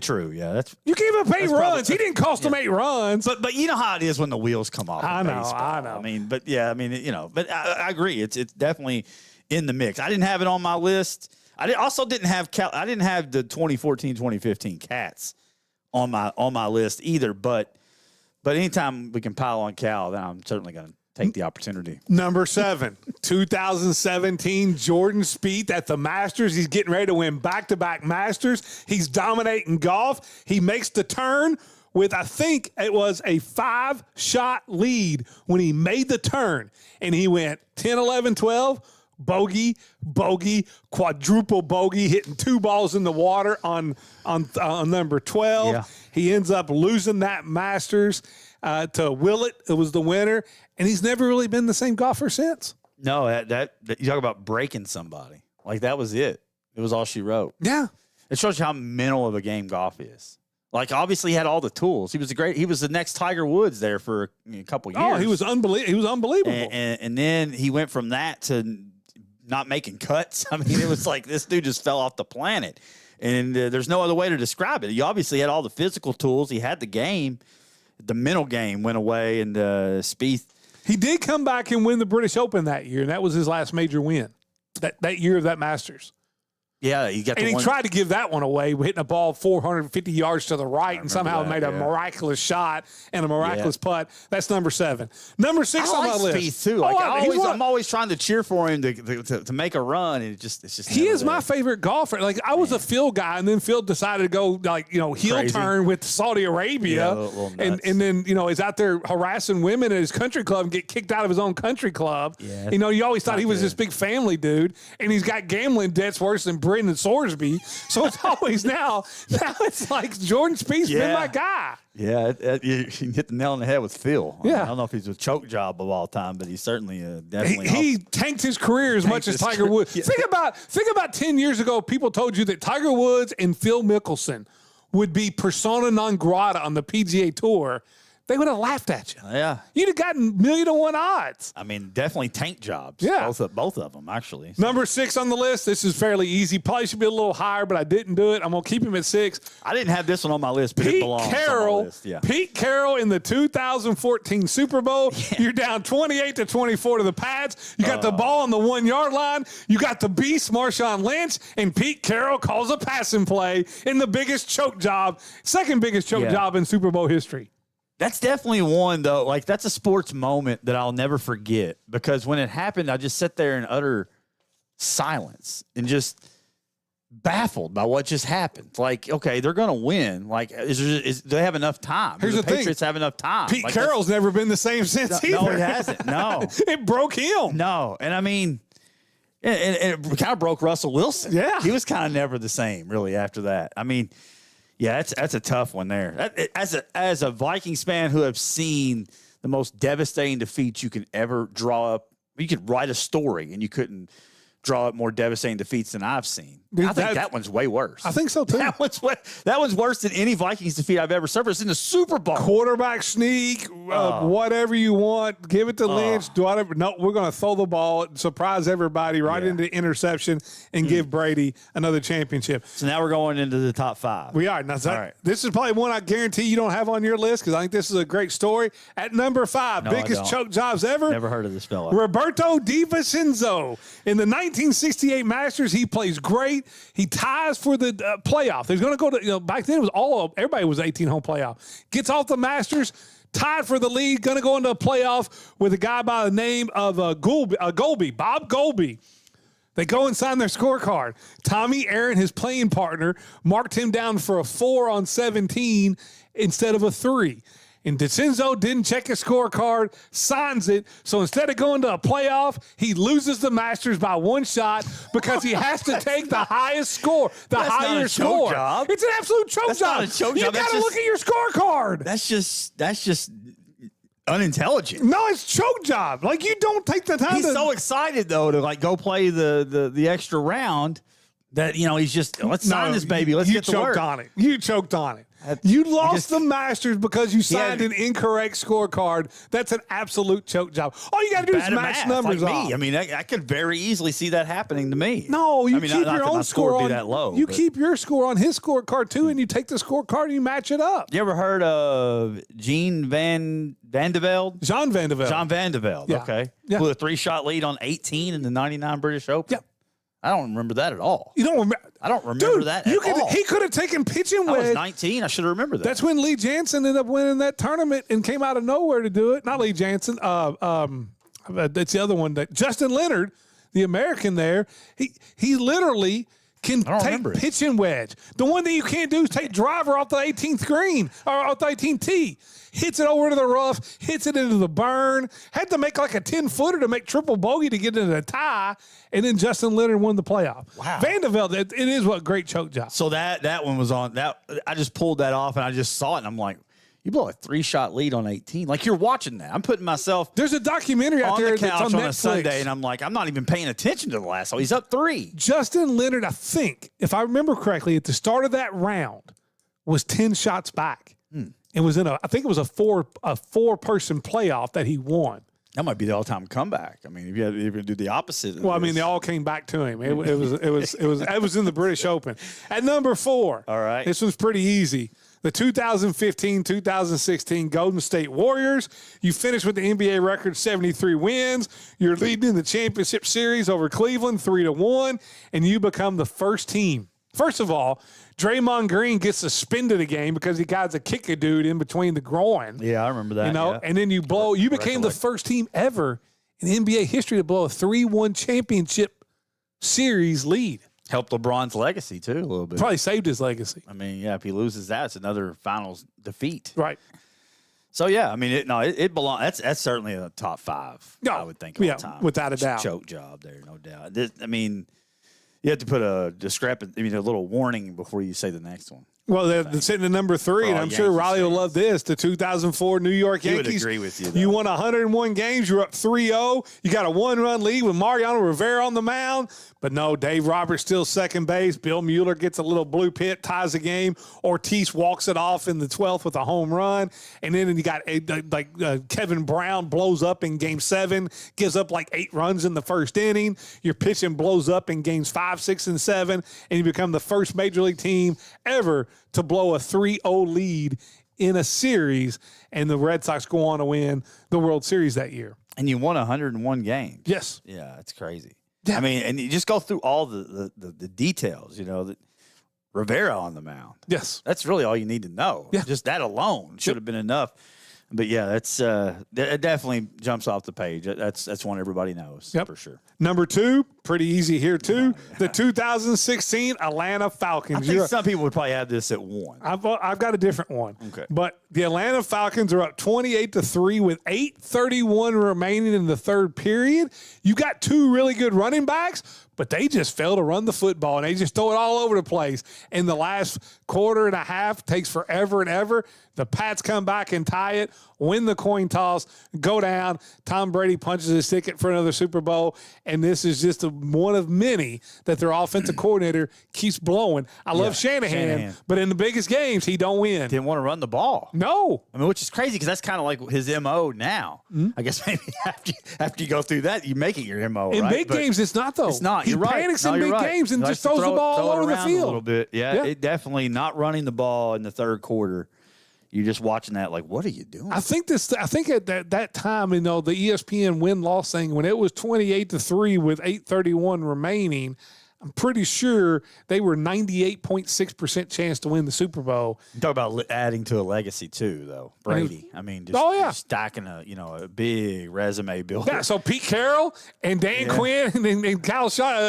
true. Yeah, that's you gave up 8 runs. He didn't cost them 8 runs. But you know how it is when the wheels come off. I know. I mean, but I agree. It's definitely in the mix. I didn't have it on my list. I also didn't have the 2014-2015 Cats on my list either, but anytime we can pile on Cal, then I'm certainly going to take the opportunity. Number 7, 2017, Jordan Spieth at the Masters. He's getting ready to win back-to-back Masters. He's dominating golf. He makes the turn with, I think it was a 5-shot lead when he made the turn, and he went 10, 11, 12, bogey, quadruple bogey, hitting 2 balls in the water on number 12. Yeah. He ends up losing that Masters to Willett. It was the winner, and he's never really been the same golfer since. No, that you talk about breaking somebody. Like, that was it. It was all she wrote. Yeah. It shows you how mental of a game golf is. Like, obviously, he had all the tools. He was the next Tiger Woods there for a couple years. Oh, he was unbelievable. And then he went from that to not making cuts. I mean, it was like this dude just fell off the planet. And there's no other way to describe it. He obviously had all the physical tools. He had the game. The mental game went away, and Spieth. He did come back and win the British Open that year, and that was his last major win. That year of that Masters. Yeah, he tried to give that one away, hitting a ball 450 yards to the right, and somehow made a miraculous shot and a miraculous putt. That's number 7. Number 6 on my list. Spieth too. Like, I'm always trying to cheer for him to make a run, and it's just. He is my favorite golfer. Like, I was a Phil guy, and then Phil decided to go heel turn with Saudi Arabia, and then is out there harassing women at his country club and get kicked out of his own country club. Yeah, you always thought he was this big family dude, and he's got gambling debts worse than Brendan Sorsby. So it's always now it's like Jordan Spieth's been my guy. Yeah, you hit the nail on the head with Phil. Yeah. I don't know if he's a choke job of all time, but he's certainly definitely. He tanked his career as much as Tiger Woods. Yeah. Think about 10 years ago, people told you that Tiger Woods and Phil Mickelson would be persona non grata on the PGA Tour. they would have laughed at you. Yeah. You'd have gotten 1,000,000 to 1 odds. I mean, definitely tank jobs. Yeah. Both of them, actually. Number 6 on the list. This is fairly easy. Probably should be a little higher, but I didn't do it. I'm going to keep him at 6. I didn't have this one on my list, but it belongs on my list. Yeah. Pete Carroll in the 2014 Super Bowl. Yeah. You're down 28-24 to the Pats. You got the ball on the 1-yard line. You got the beast, Marshawn Lynch, and Pete Carroll calls a passing play in the biggest choke job, second biggest choke job in Super Bowl history. That's definitely one, though. Like, that's a sports moment that I'll never forget, because when it happened, I just sat there in utter silence and just baffled by what just happened. Like, okay, they're going to win. Like, do they have enough time? Here's the thing. Patriots have enough time? Pete Carroll's never been the same since either. No, he hasn't. No. It broke him. No. And, I mean, it kind of broke Russell Wilson. Yeah. He was kind of never the same, really, after that. I mean, yeah, that's a tough one there. As a Vikings fan who have seen the most devastating defeats you can ever draw up, you could write a story and you couldn't draw up more devastating defeats than I've seen. Dude, I think that one's way worse. I think so, too. That one's worse than any Vikings defeat I've ever suffered. It's in the Super Bowl. Quarterback sneak, whatever you want. Give it to Lynch. Do whatever. No, we're going to throw the ball, surprise everybody right into the interception, and give Brady another championship. So now we're going into the top 5. We are. Now, This is probably one I guarantee you don't have on your list, because I think this is a great story. At number 5, biggest choke jobs ever. Never heard of this fella. Roberto DiVincenzo. In the 1968 Masters, he plays great. He ties for the playoff. He's going to go to, back then it was everybody was 18-hole playoff. Gets off the Masters, tied for the lead, going to go into a playoff with a guy by the name of Golby, Bob Golby. They go and sign their scorecard. Tommy Aaron, his playing partner, marked him down for a 4 on 17 instead of a 3. And DiVincenzo didn't check his scorecard, signs it. So instead of going to a playoff, he loses the Masters by 1 shot because he has to take the highest score, higher score. Job. It's an absolute choke job. Not a choke you job. got to look at your scorecard. That's just unintelligent. No, it's choke job. Like, you don't take the time. He's so excited though to go play the extra round that he's just let's sign this baby. Let's get to work on it. You choked on it. You lost the Masters because you signed an incorrect scorecard. That's an absolute choke job. All you got to do is match numbers like off. Me. I mean, I could very easily see that happening to me. No, you keep not your own score on that low. You keep your score on his scorecard too, and you take the scorecard and you match it up. You ever heard of Jean Van de Velde? John Van de Velde. John Van de Velde. Yeah. Okay. Yeah. With a 3-shot lead on 18 in the 99 British Open. Yep. I don't remember that at all. You don't remember? I don't remember that at all. He could have taken pitching wedge. I was 19. I should have remembered that. That's when Lee Jansen ended up winning that tournament and came out of nowhere to do it. Not Lee Jansen. That's the other one. Justin Leonard, the American there, he literally can take pitching wedge. The one thing you can't do is take driver off the 18th green or off the 18th tee. Hits it over to the rough, hits it into the burn. Had to make like a 10-footer to make triple bogey to get into a tie, and then Justin Leonard won the playoff. Wow. Van de Velde, it is what great choke job. So that one was on that. I just pulled that off and I just saw it and I'm like, you blow a 3-shot lead on 18. Like, you're watching that. I'm putting myself. There's a documentary out on there the couch that's on a Netflix. Sunday, and I'm like, I'm not even paying attention to the last one. He's up 3. Justin Leonard, I think, if I remember correctly, at the start of that round, was 10 shots back. It was I think it was a 4-person playoff that he won. That might be the all-time comeback. I mean, if you had to even do the opposite. Well, I mean, they all came back to him. It was in the British Open. At number 4. All right. This one's pretty easy. The 2015-2016 Golden State Warriors. You finished with the NBA record 73 wins. You're leading the championship series over Cleveland 3-1, and you become the first team. First of all, Draymond Green gets suspended a game because he got to kick a dude in between the groin. Yeah, I remember that. And then you became the first team ever in NBA history to blow a 3-1 championship series lead. Helped LeBron's legacy, too, a little bit. Probably saved his legacy. I mean, yeah, if he loses that, it's another finals defeat. Right. So, yeah, I mean, it belongs. That's certainly a top 5, I would think, all the time. Without a doubt. Choke job there, no doubt. I mean, you have to put a little warning before you say the next one. Well, they're sitting at number 3, and I'm sure Riley will love this. The 2004 New York Yankees. He would agree with you, though. You won 101 games. You're up 3-0. You got a 1-run lead with Mariano Rivera on the mound. But no, Dave Roberts still second base. Bill Mueller gets a little blue pit, ties the game. Ortiz walks it off in the 12th with a home run. And then you got Kevin Brown blows up in Game 7, gives up like 8 runs in the first inning. Your pitching blows up in Games 5, 6, and 7, and you become the first Major League team ever to blow a 3-0 lead in a series, and the Red Sox go on to win the World Series that year. And you won 101 games. Yes. Yeah, it's crazy. Yeah. I mean, and you just go through all the details, that Rivera on the mound. Yes. That's really all you need to know. Yeah. Just that alone should have been enough. But yeah, that's it definitely jumps off the page. That's one everybody knows for sure. Number 2, pretty easy here too. The 2016 Atlanta Falcons. I think some people would probably have this at 1. I've got a different one. Okay. But the Atlanta Falcons are up 28-3 with 8:31 remaining in the third period. You got 2 really good running backs, but they just fail to run the football, and they just throw it all over the place. In the last quarter and a half, takes forever and ever. The Pats come back and tie it, win the coin toss, go down. Tom Brady punches his ticket for another Super Bowl, and this is just one of many that their offensive coordinator keeps blowing. I love Shanahan, but in the biggest games, he don't win. Didn't want to run the ball. No. I mean, which is crazy because that's kind of like his MO now. Mm-hmm. I guess maybe after you go through that, you make it your MO, in right? big games, it's not, though. It's not. He You're right. panics in big games and just throws the ball all over the field. A little bit. Yeah, it definitely not running the ball in the third quarter. You're just watching that like, what are you doing? I think at that time, the ESPN win-loss thing, when it was 28-3 with 8:31 remaining, I'm pretty sure they were 98.6% chance to win the Super Bowl. You talk about adding to a legacy too, though. Brady. I mean, just stacking a big resume builder. Yeah. So Pete Carroll and Dan Quinn and Kyle Shanahan,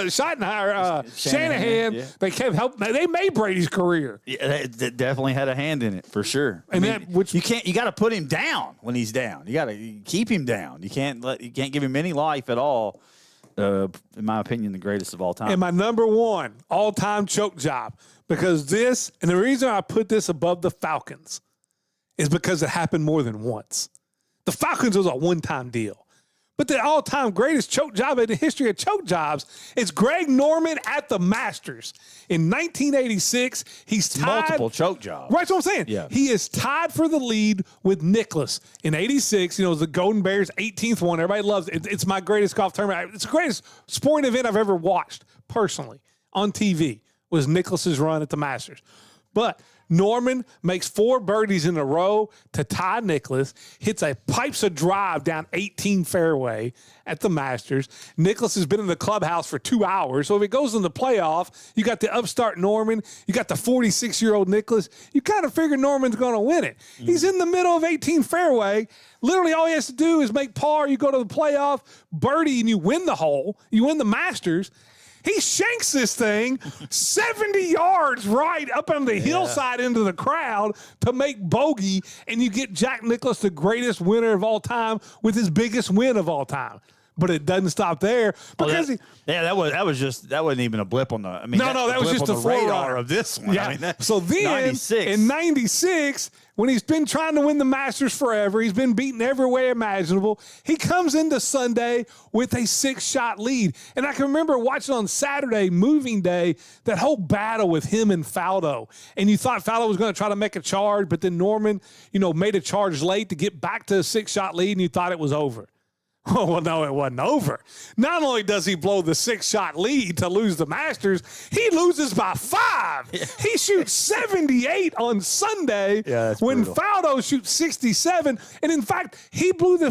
they kept helping. They made Brady's career. Yeah, they definitely had a hand in it for sure. And you got to put him down when he's down. You got to keep him down. You can't give him any life at all. In my opinion, the greatest of all time. And my number 1 all-time choke job, because and the reason I put this above the Falcons is because it happened more than once. The Falcons was a one-time deal. But the all-time greatest choke job in the history of choke jobs is Greg Norman at the Masters. In 1986, he's tied. Multiple choke jobs. Right, that's what I'm saying. Yeah. He is tied for the lead with Nicklaus. In 86, it was the Golden Bears' 18th one. Everybody loves it. It's my greatest golf tournament. It's the greatest sporting event I've ever watched, personally, on TV, was Nicklaus's run at the Masters. But Norman makes 4 birdies in a row to tie Nicklaus, pipes a drive down 18 fairway at the Masters. Nicklaus has been in the clubhouse for 2 hours. So if it goes in the playoff, you got the upstart Norman, you got the 46-year-old Nicklaus. You kind of figure Norman's going to win it. Mm-hmm. He's in the middle of 18 fairway. Literally all he has to do is make par. You go to the playoff, birdie, and you win the hole. You win the Masters. He shanks this thing 70 yards right up on the hillside into the crowd to make bogey, and you get Jack Nicklaus, the greatest winner of all time, with his biggest win of all time. But it doesn't stop there because that wasn't even a blip on the. I mean, that was just the radar of this one. Yeah. I mean, so then 96. In 96, when he's been trying to win the Masters forever, he's been beaten every way imaginable. He comes into Sunday with a 6-shot lead, and I can remember watching on Saturday, moving day, that whole battle with him and Faldo. And you thought Faldo was going to try to make a charge, but then Norman, made a charge late to get back to a 6-shot lead, and you thought it was over. Oh, well, no, it wasn't over. Not only does he blow the 6-shot lead to lose the Masters, he loses by 5. Yeah. He shoots 78 on Sunday when Faldo shoots 67. And in fact, he blew the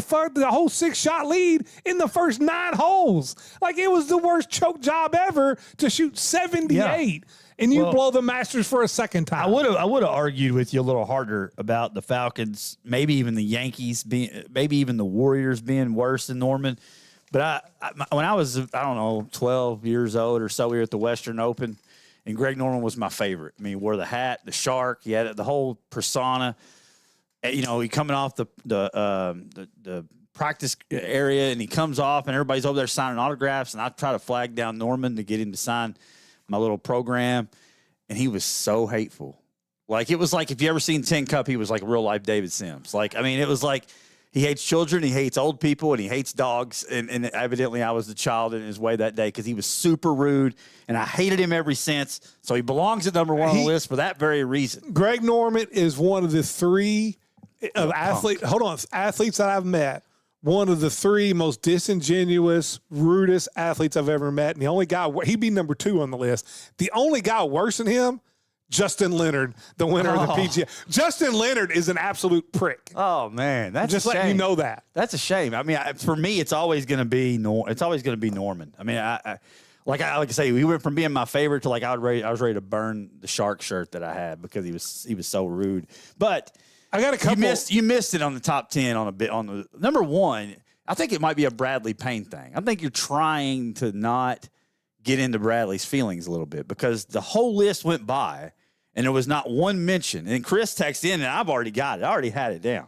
whole 6-shot lead in the first 9 holes. Like, it was the worst choke job ever to shoot 78. Yeah. And you blow the Masters for a second time. I would have argued with you a little harder about the Falcons, maybe even the Yankees maybe even the Warriors being worse than Norman. But when I was, 12 years old or so, we were at the Western Open, and Greg Norman was my favorite. I mean, he wore the hat, the shark, he had the whole persona. He coming off the practice area, and he comes off, and everybody's over there signing autographs, and I try to flag down Norman to get him to sign my little program, and he was so hateful. Like, it was like, if you ever seen Tin Cup, he was like real life David Sims. Like, I mean, it was like, he hates children, he hates old people, and he hates dogs. And evidently I was the child in his way that day because he was super rude, and I hated him ever since. So he belongs at number 1 on the list for that very reason. Greg Norman is one of the 3 athletes that I've met. One of the 3 most disingenuous, rudest athletes I've ever met. And the only guy, he'd be number 2 on the list. The only guy worse than him, Justin Leonard, the winner of the PGA. Justin Leonard is an absolute prick. Oh man, that's just letting you know that. That's a shame. I mean, for me, it's always going to be Norman. I mean, like I say, we went from being my favorite to like I was ready to burn the Shark shirt that I had because he was so rude. But I got a couple. You missed it on the top 10 on the number 1. I think it might be a Bradley Payne thing. I think you're trying to not get into Bradley's feelings a little bit because the whole list went by. And there was not one mention. And Chris texted in, and I've already got it. I already had it down.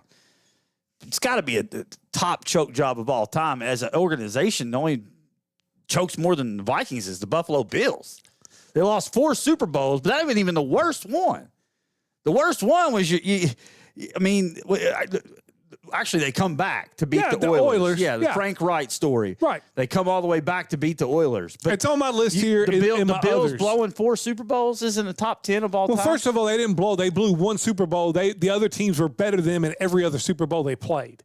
It's got to be a top choke job of all time. As an organization, the only chokes more than the Vikings is the Buffalo Bills. They lost 4 Super Bowls, but that wasn't even the worst one. The worst one was actually, they come back to beat the Oilers. Yeah, the Frank Wright story. Right. They come all the way back to beat the Oilers. But it's on my list here. The Bills blowing 4 Super Bowls is in the top 10 of all time. Well, first of all, they didn't blow. They blew 1 Super Bowl. The other teams were better than them in every other Super Bowl they played.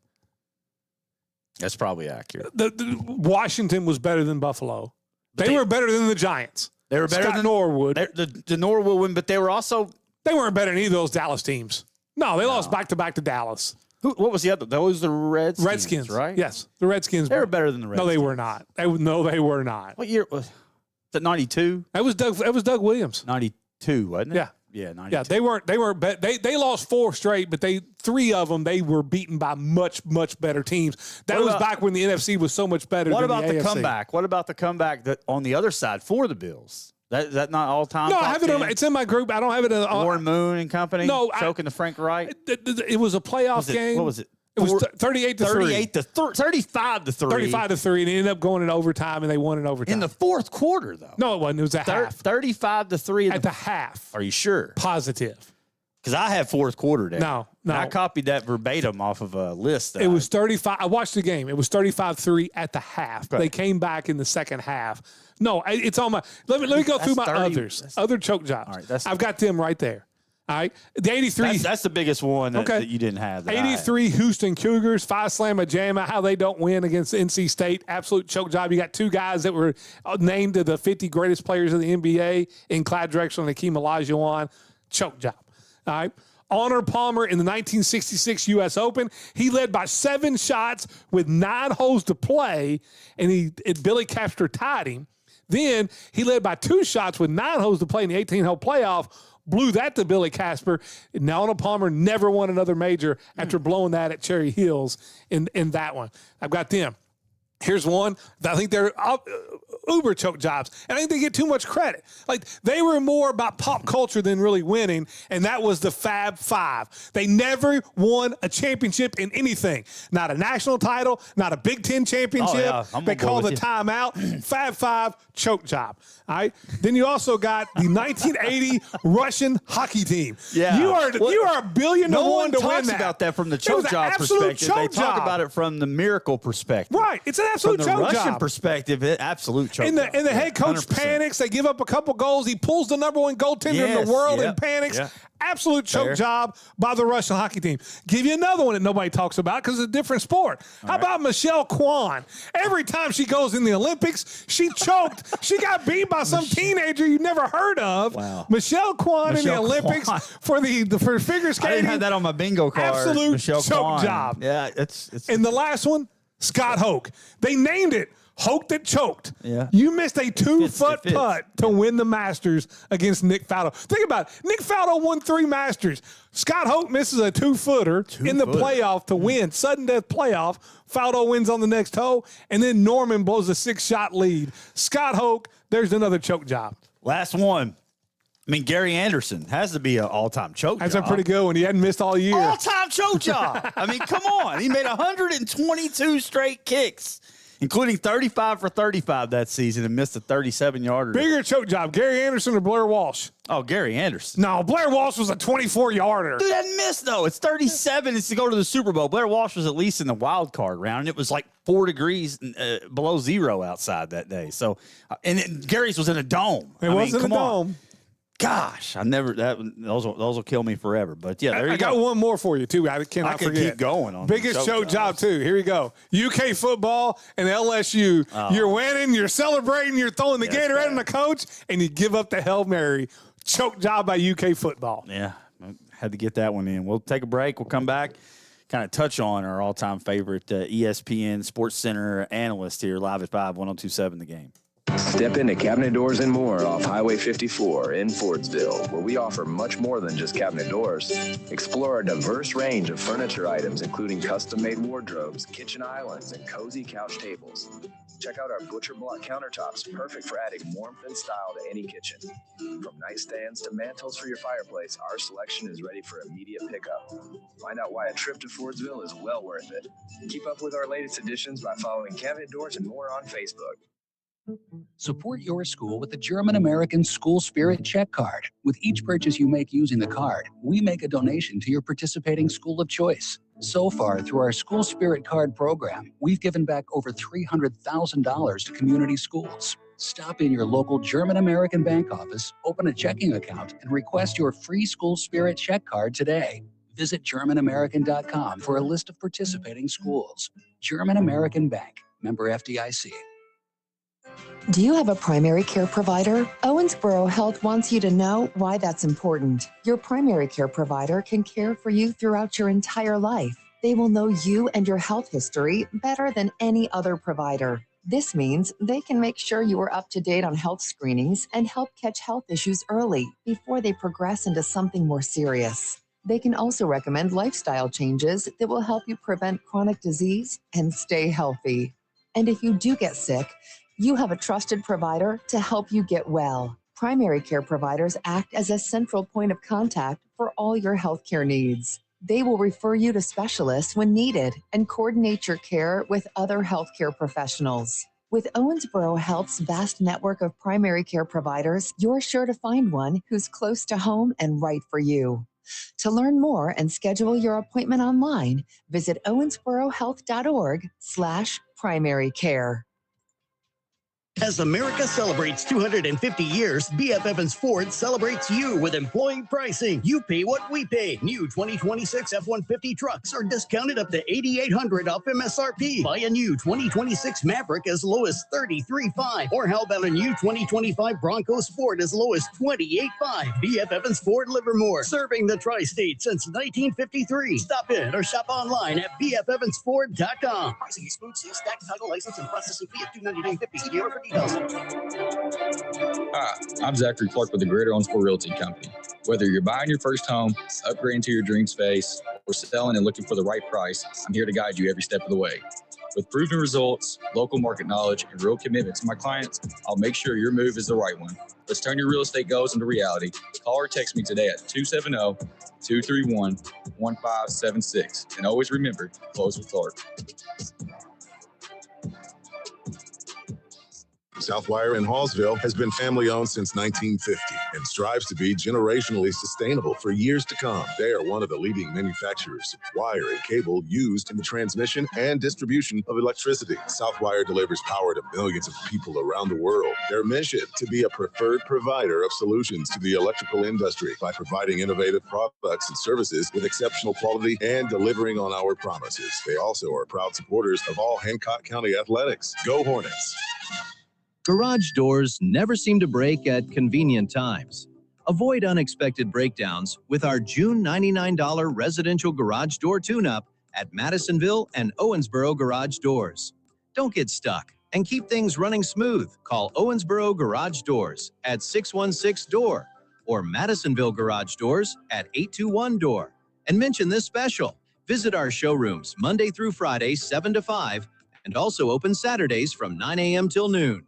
That's probably accurate. The Washington was better than Buffalo. They were better than the Giants. They were better than Norwood. The Norwood win, but they were also... They weren't better than either of those Dallas teams. No, they lost back-to-back to Dallas. What was the other? That was the Redskins, right? Yes, the Redskins. They were better than the Redskins. No, they were not. No, they were not. What year was it? 92? That was Doug Williams. 92, wasn't it? Yeah. Yeah, 92. Yeah, they weren't. They lost 4 straight, but 3 of them they were beaten by much better teams. That was back when the NFC was so much better. What than about the the AFC. comeback? What about the comeback that on the other side for the Bills? Is that not all time? No, I have it. It's in my group. I don't have it. Warren Moon and company. No, choking the Frank Wright. It was a playoff game. What was it? It was 38 to 3. 35 to 3. 35 to 3, and it ended up going in overtime, and they won in overtime. In the fourth quarter, though. No, it wasn't. It was a half. 35 to 3 at the half. Are you sure? Positive. Because I had fourth quarter there. No. I copied that verbatim off of a list. It was 35. I watched the game. It was 35-3 at the half. Right. They came back in the second half. No, it's on my. Let me go through my other choke jobs. All right, I've got them right there. All right, the 83. That's the biggest one that you didn't have. 83 Houston Cougars, 5-slam a jamma. How they don't win against NC State. Absolute choke job. You got 2 guys that were named to the 50 greatest players of the NBA in Clyde Drexler and Hakeem Olajuwon. Choke job. All right. Honor Palmer in the 1966 U.S. Open. He led by 7 shots with 9 holes to play, and Billy Casper tied him. Then he led by 2 shots with 9 holes to play in the 18-hole playoff, blew that to Billy Casper. And Arnold Palmer never won another major after blowing that at Cherry Hills in that one. I've got them. Here's one that I think they're uber choke jobs, and I think they get too much credit. Like, they were more about pop culture than really winning, and that was the Fab Five. They never won a championship in anything. Not a national title, not a Big Ten championship. Oh, yeah. They called the timeout. Fab Five choke job. All right. Then you also got the 1980 Russian hockey team. Yeah. You are a billion to 1 to win that. No one talks about that from the choke job perspective. They talk about it from the miracle perspective. Right. It's an absolute choke job. From the Russian perspective, absolute choke job. And the head coach 100%. panics. They give up a couple goals. He pulls the number 1 goaltender in the world and panics. Yeah. Absolute choke job by the Russian hockey team. Give you another one that nobody talks about because it's a different sport. How about Michelle Kwan? Every time she goes in the Olympics, she choked. She got beat by some teenager you never heard of. Wow. Michelle Kwan in the Olympics for figure skating. I didn't have that on my bingo card. Absolute Michelle choke Kwan. job. Yeah, it's. And the last one, Scott Hoke. They named it Hoke that choked. Yeah. You missed a 2-foot putt to win the Masters against Nick Faldo. Think about it. Nick Faldo won 3 Masters. Scott Hoke misses a 2-footer in the playoff to win. Sudden death playoff. Faldo wins on the next hole, and then Norman blows a 6-shot lead. Scott Hoke, there's another choke job. Last one. I mean, Gary Anderson has to be an all-time choke job. That's a pretty good one. He hadn't missed all year. All-time choke job. I mean, come on. He made 122 straight kicks. including 35 for 35 that season and missed a 37-yarder. Bigger choke job, Gary Anderson or Blair Walsh? Oh, Gary Anderson. No, Blair Walsh was a 24-yarder. Dude, that missed, though. It's 37. It's to go to the Super Bowl. Blair Walsh was at least in the wild card round, and it was like 4 degrees below zero outside that day. So, Gary's was in a dome. It wasn't a dome. Gosh, those will kill me forever. But yeah, there you go. I got one more for you too. I cannot forget. Keep going on biggest choke job too. Here we go. UK football and LSU. You're winning. You're celebrating. You're throwing the Gatorade on the coach, and you give up the Hail Mary. Choke job by UK football. Yeah, had to get that one in. We'll take a break. We'll come back. Kind of touch on our all-time favorite ESPN Sports Center analyst here live at 5 1027 The Game. Step into Cabinet Doors and More off Highway 54 in Fordsville, where we offer much more than just cabinet doors. Explore a diverse range of furniture items, including custom-made wardrobes, kitchen islands, and cozy couch tables. Check out our butcher block countertops, perfect for adding warmth and style to any kitchen. From nightstands to mantles for your fireplace, our selection is ready for immediate pickup. Find out why a trip to Fordsville is well worth it. Keep up with our latest additions by following Cabinet Doors and More on Facebook. Support your school with the German-American School Spirit Check Card. With each purchase you make using the card, we make a donation to your participating school of choice. So far, through our School Spirit Card program, we've given back over $300,000 to community schools. Stop in your local German-American bank office, open a checking account, and request your free School Spirit Check Card today. Visit GermanAmerican.com for a list of participating schools. German American Bank, member FDIC. Do you have a primary care provider? Owensboro Health wants you to know why that's important. Your primary care provider can care for you throughout your entire life. They will know you and your health history better than any other provider. This means they can make sure you are up to date on health screenings and help catch health issues early before they progress into something more serious. They can also recommend lifestyle changes that will help you prevent chronic disease and stay healthy. And if you do get sick, you have a trusted provider to help you get well. Primary care providers act as a central point of contact for all your healthcare needs. They will refer you to specialists when needed and coordinate your care with other healthcare professionals. With Owensboro Health's vast network of primary care providers, you're sure to find one who's close to home and right for you. To learn more and schedule your appointment online, visit owensborohealth.org/primary care. As America celebrates 250 years, B.F. Evans Ford celebrates you with employee pricing. You pay what we pay. New 2026 F-150 trucks are discounted up to $8,800 off MSRP. Buy a new 2026 Maverick as low as $33,500. Or how about a new 2025 Bronco Sport as low as $28,500. B.F. Evans Ford Livermore, serving the tri-state since 1953. Stop in or shop online at bfevansford.com. Pricing excludes sales tax, title, license, and processing fee of $299.50. See dealer for details. Hi, I'm Zachary Clark with the Greater Owensboro Realty Company. Whether you're buying your first home, upgrading to your dream space, or selling and looking for the right price, I'm here to guide you every step of the way. With proven results, local market knowledge, and real commitment to my clients, I'll make sure your move is the right one. Let's turn your real estate goals into reality. Call or text me today at 270-231-1576. And always remember, close with Clark. Southwire in Hallsville has been family-owned since 1950 and strives to be generationally sustainable for years to come. They are one of the leading manufacturers of wire and cable used in the transmission and distribution of electricity. Southwire delivers power to millions of people around the world. Their mission to be a preferred provider of solutions to the electrical industry by providing innovative products and services with exceptional quality and delivering on our promises. They also are proud supporters of all Hancock County athletics. Go Hornets! Garage doors never seem to break at convenient times. Avoid unexpected breakdowns with our June $99 residential garage door tune-up at Madisonville and Owensboro Garage Doors. Don't get stuck and keep things running smooth. Call Owensboro Garage Doors at 616-DOOR or Madisonville Garage Doors at 821-DOOR. And mention this special. Visit our showrooms Monday through Friday, 7 to 5, and also open Saturdays from 9 a.m. till noon.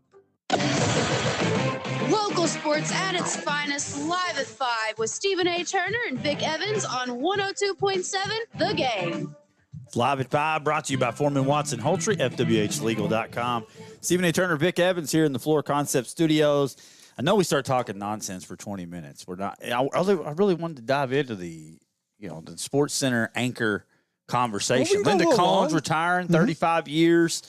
Local sports at its finest, live at 5 with Stephen A. Turner and Vic Evans on 102.7 The Game. It's Live at 5, brought to you by Foreman Watson Holtry, FWHlegal.com. Stephen A. Turner, Vic Evans here in the Floor Concept Studios. I know we start talking nonsense for 20 minutes. We're not. I really wanted to dive into the Sports Center anchor conversation. Well, Linda Cohn's retiring, 35 years.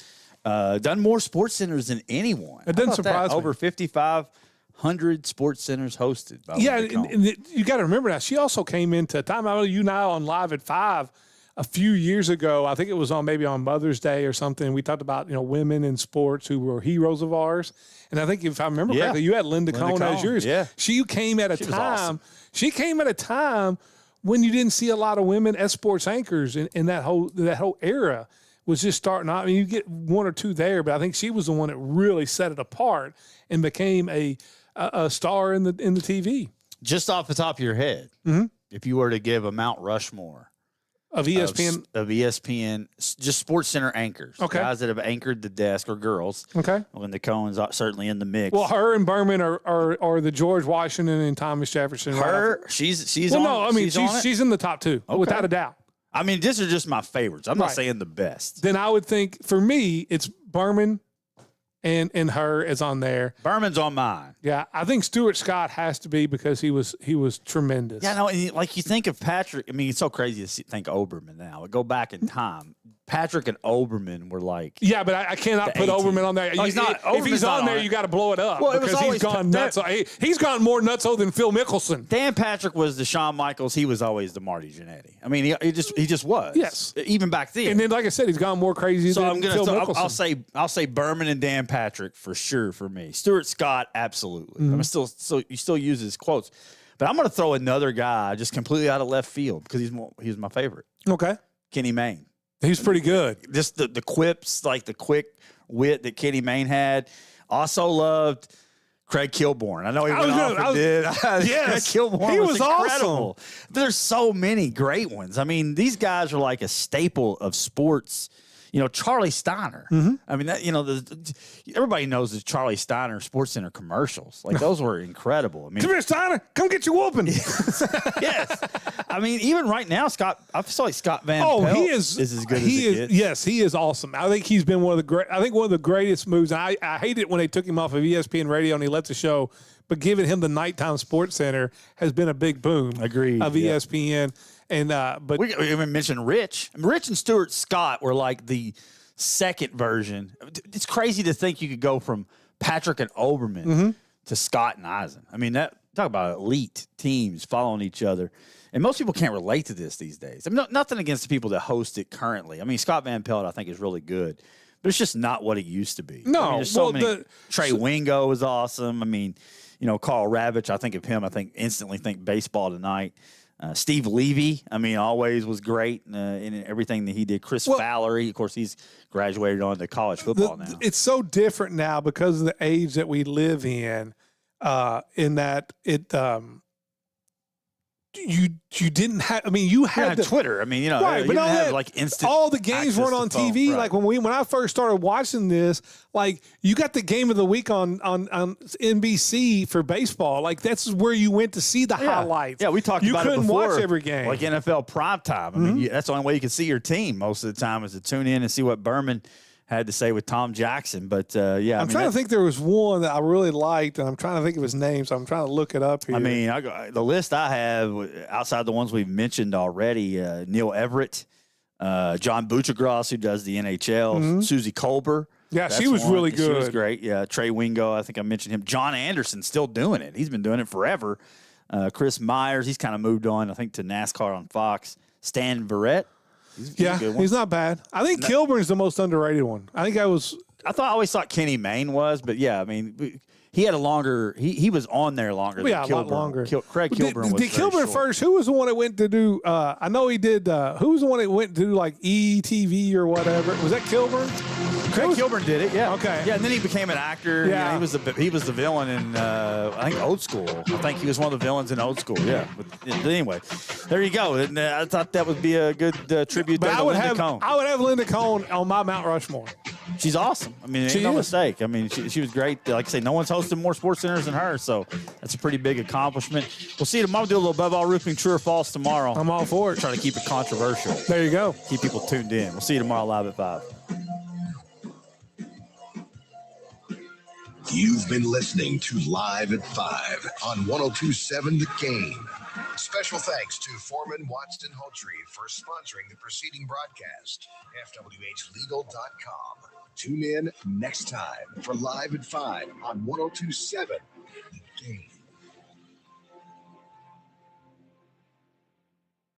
Done more Sports Centers than anyone. It doesn't surprise me. Over 5,500 Sports Centers hosted by Yeah, Linda Cohn. and you got to remember now, she also came into a time, I know you and I on Live at 5 a few years ago. I think it was maybe on Mother's Day or something. We talked about, women in sports who were heroes of ours. And I think if I remember correctly, you had Linda Cohn as yours. Yeah. She came at a time. She came at a time when you didn't see a lot of women as sports anchors in that whole era was just starting out. I mean, you get one or two there, but I think she was the one that really set it apart and became a star in the TV. Just off the top of your head, if you were to give a Mount Rushmore of ESPN, of ESPN, just Sports Center anchors, guys that have anchored the desk, or girls. Okay, Linda Cohn's certainly in the mix. Well, her and Berman are the George Washington and Thomas Jefferson. She's well, on. no, I mean she's in the top two Okay. without a doubt. I mean, these are just my favorites. I'm not saying the best. Then I would think for me it's Berman and her is on there. Berman's on mine. Yeah, I think Stuart Scott has to be because he was tremendous. Yeah, no, like you think of Patrick. I mean, it's so crazy to think Oberman now. Go back in time. Patrick and Oberman were like. Yeah, but I cannot put Oberman on there. No, he's not. If he's on there, you got to blow it up. Well, because he's gone nuts. He's gone more nutso than Phil Mickelson. Dan Patrick was the Shawn Michaels. He was always the Marty Jannetty. I mean, he just was. Yes, even back then. And then, like I said, he's gone more crazy than Phil Mickelson. I'll say Berman and Dan Patrick for sure for me. Stuart Scott, absolutely. I'm you still use his quotes, but I'm going to throw another guy just completely out of left field because he's my favorite. Okay, Kenny Mayne. He's pretty good. Just the quips, like the quick wit that Kenny Mayne had. Also loved Craig Kilborn. I know he went off and did. Yes, Craig Kilborn he was incredible. awesome. There's so many great ones. I mean, these guys are like a staple of sports. Charlie Steiner. I mean, everybody knows the Charlie Steiner Sports Center commercials. Like, those were incredible. I mean, come here, Steiner. Come get your whooping. Yes. I mean, even right now, I feel like Scott Van Pelt is as good as he gets. Yes, he is awesome. I think he's been one of the greatest moves. And I hate it when they took him off of ESPN radio and he left the show. But giving him the nighttime Sports Center has been a big boom. Agreed. Of ESPN. And but we even mentioned Rich and Stuart Scott were like the second version. It's crazy to think you could go from Patrick and Oberman to Scott and Eisen. I mean, talk about elite teams following each other. And most people can't relate to this these days. I mean, nothing against the people that host it currently. I mean, Scott Van Pelt, I think, is really good, but it's just not what it used to be. No, I mean, there's so many. Trey Wingo was awesome. I mean, Carl Ravitch. I think of him. I instantly think baseball tonight. Steve Levy, I mean, always was great in everything that he did. Chris Valerie, of course, he's graduated on to college football now. It's so different now because of the age that we live in that it you didn't have. I mean, you had Twitter. I mean, you didn't have like instant. All the games weren't on TV. Right. Like when I first started watching this, like you got the game of the week on NBC for baseball. Like that's where you went to see the highlights. Yeah, we talked about it before. You couldn't watch every game. Like NFL primetime. I mean, that's the only way you could see your team most of the time is to tune in and see what Berman had to say with Tom Jackson. But I'm trying to think. There was one that I really liked, and I'm trying to think of his name, so I'm trying to look it up here. I mean, the list I have outside the ones we've mentioned already: Neil Everett, John Buchagras, who does the NHL, Susie Kolber. Yeah, she was really good. She was great. Yeah, Trey Wingo, I think I mentioned him. John Anderson, still doing it. He's been doing it forever. Chris Myers, he's kind of moved on, I think, to NASCAR on Fox. Stan Verrett. He's not bad. I think Kilburn's the most underrated one. I always thought Kenny Mayne was, but yeah, I mean, he had a longer. He was on there longer. Yeah, than a lot longer. Craig Kilburn was. Did Kilburn first? Who was the one that went to do? I know he did. Who was the one that went to do like ETV or whatever? Was that Kilburn? Craig Kilburn did it. Yeah. Okay. Yeah, and then he became an actor. Yeah. He was the villain in I think Old School. I think he was one of the villains in Old School. Yeah. But anyway, there you go. And I thought that would be a good tribute to Linda Cohn. I would have Linda Cohn on my Mount Rushmore. She's awesome. I mean, ain't no mistake. I mean, she was great. Like I say, no one's hosted more sports centers than her, so that's a pretty big accomplishment. We'll see you tomorrow. Do a little above all roofing, true or false tomorrow. I'm all for it. Try to keep it controversial. There you go. Keep people tuned in. We'll see you tomorrow live at 5. You've been listening to Live at 5 on 102.7 The Game. Special thanks to Foreman Watson Houltrie for sponsoring the preceding broadcast. FWHlegal.com. Tune in next time for Live at 5 on 102.7 The Game.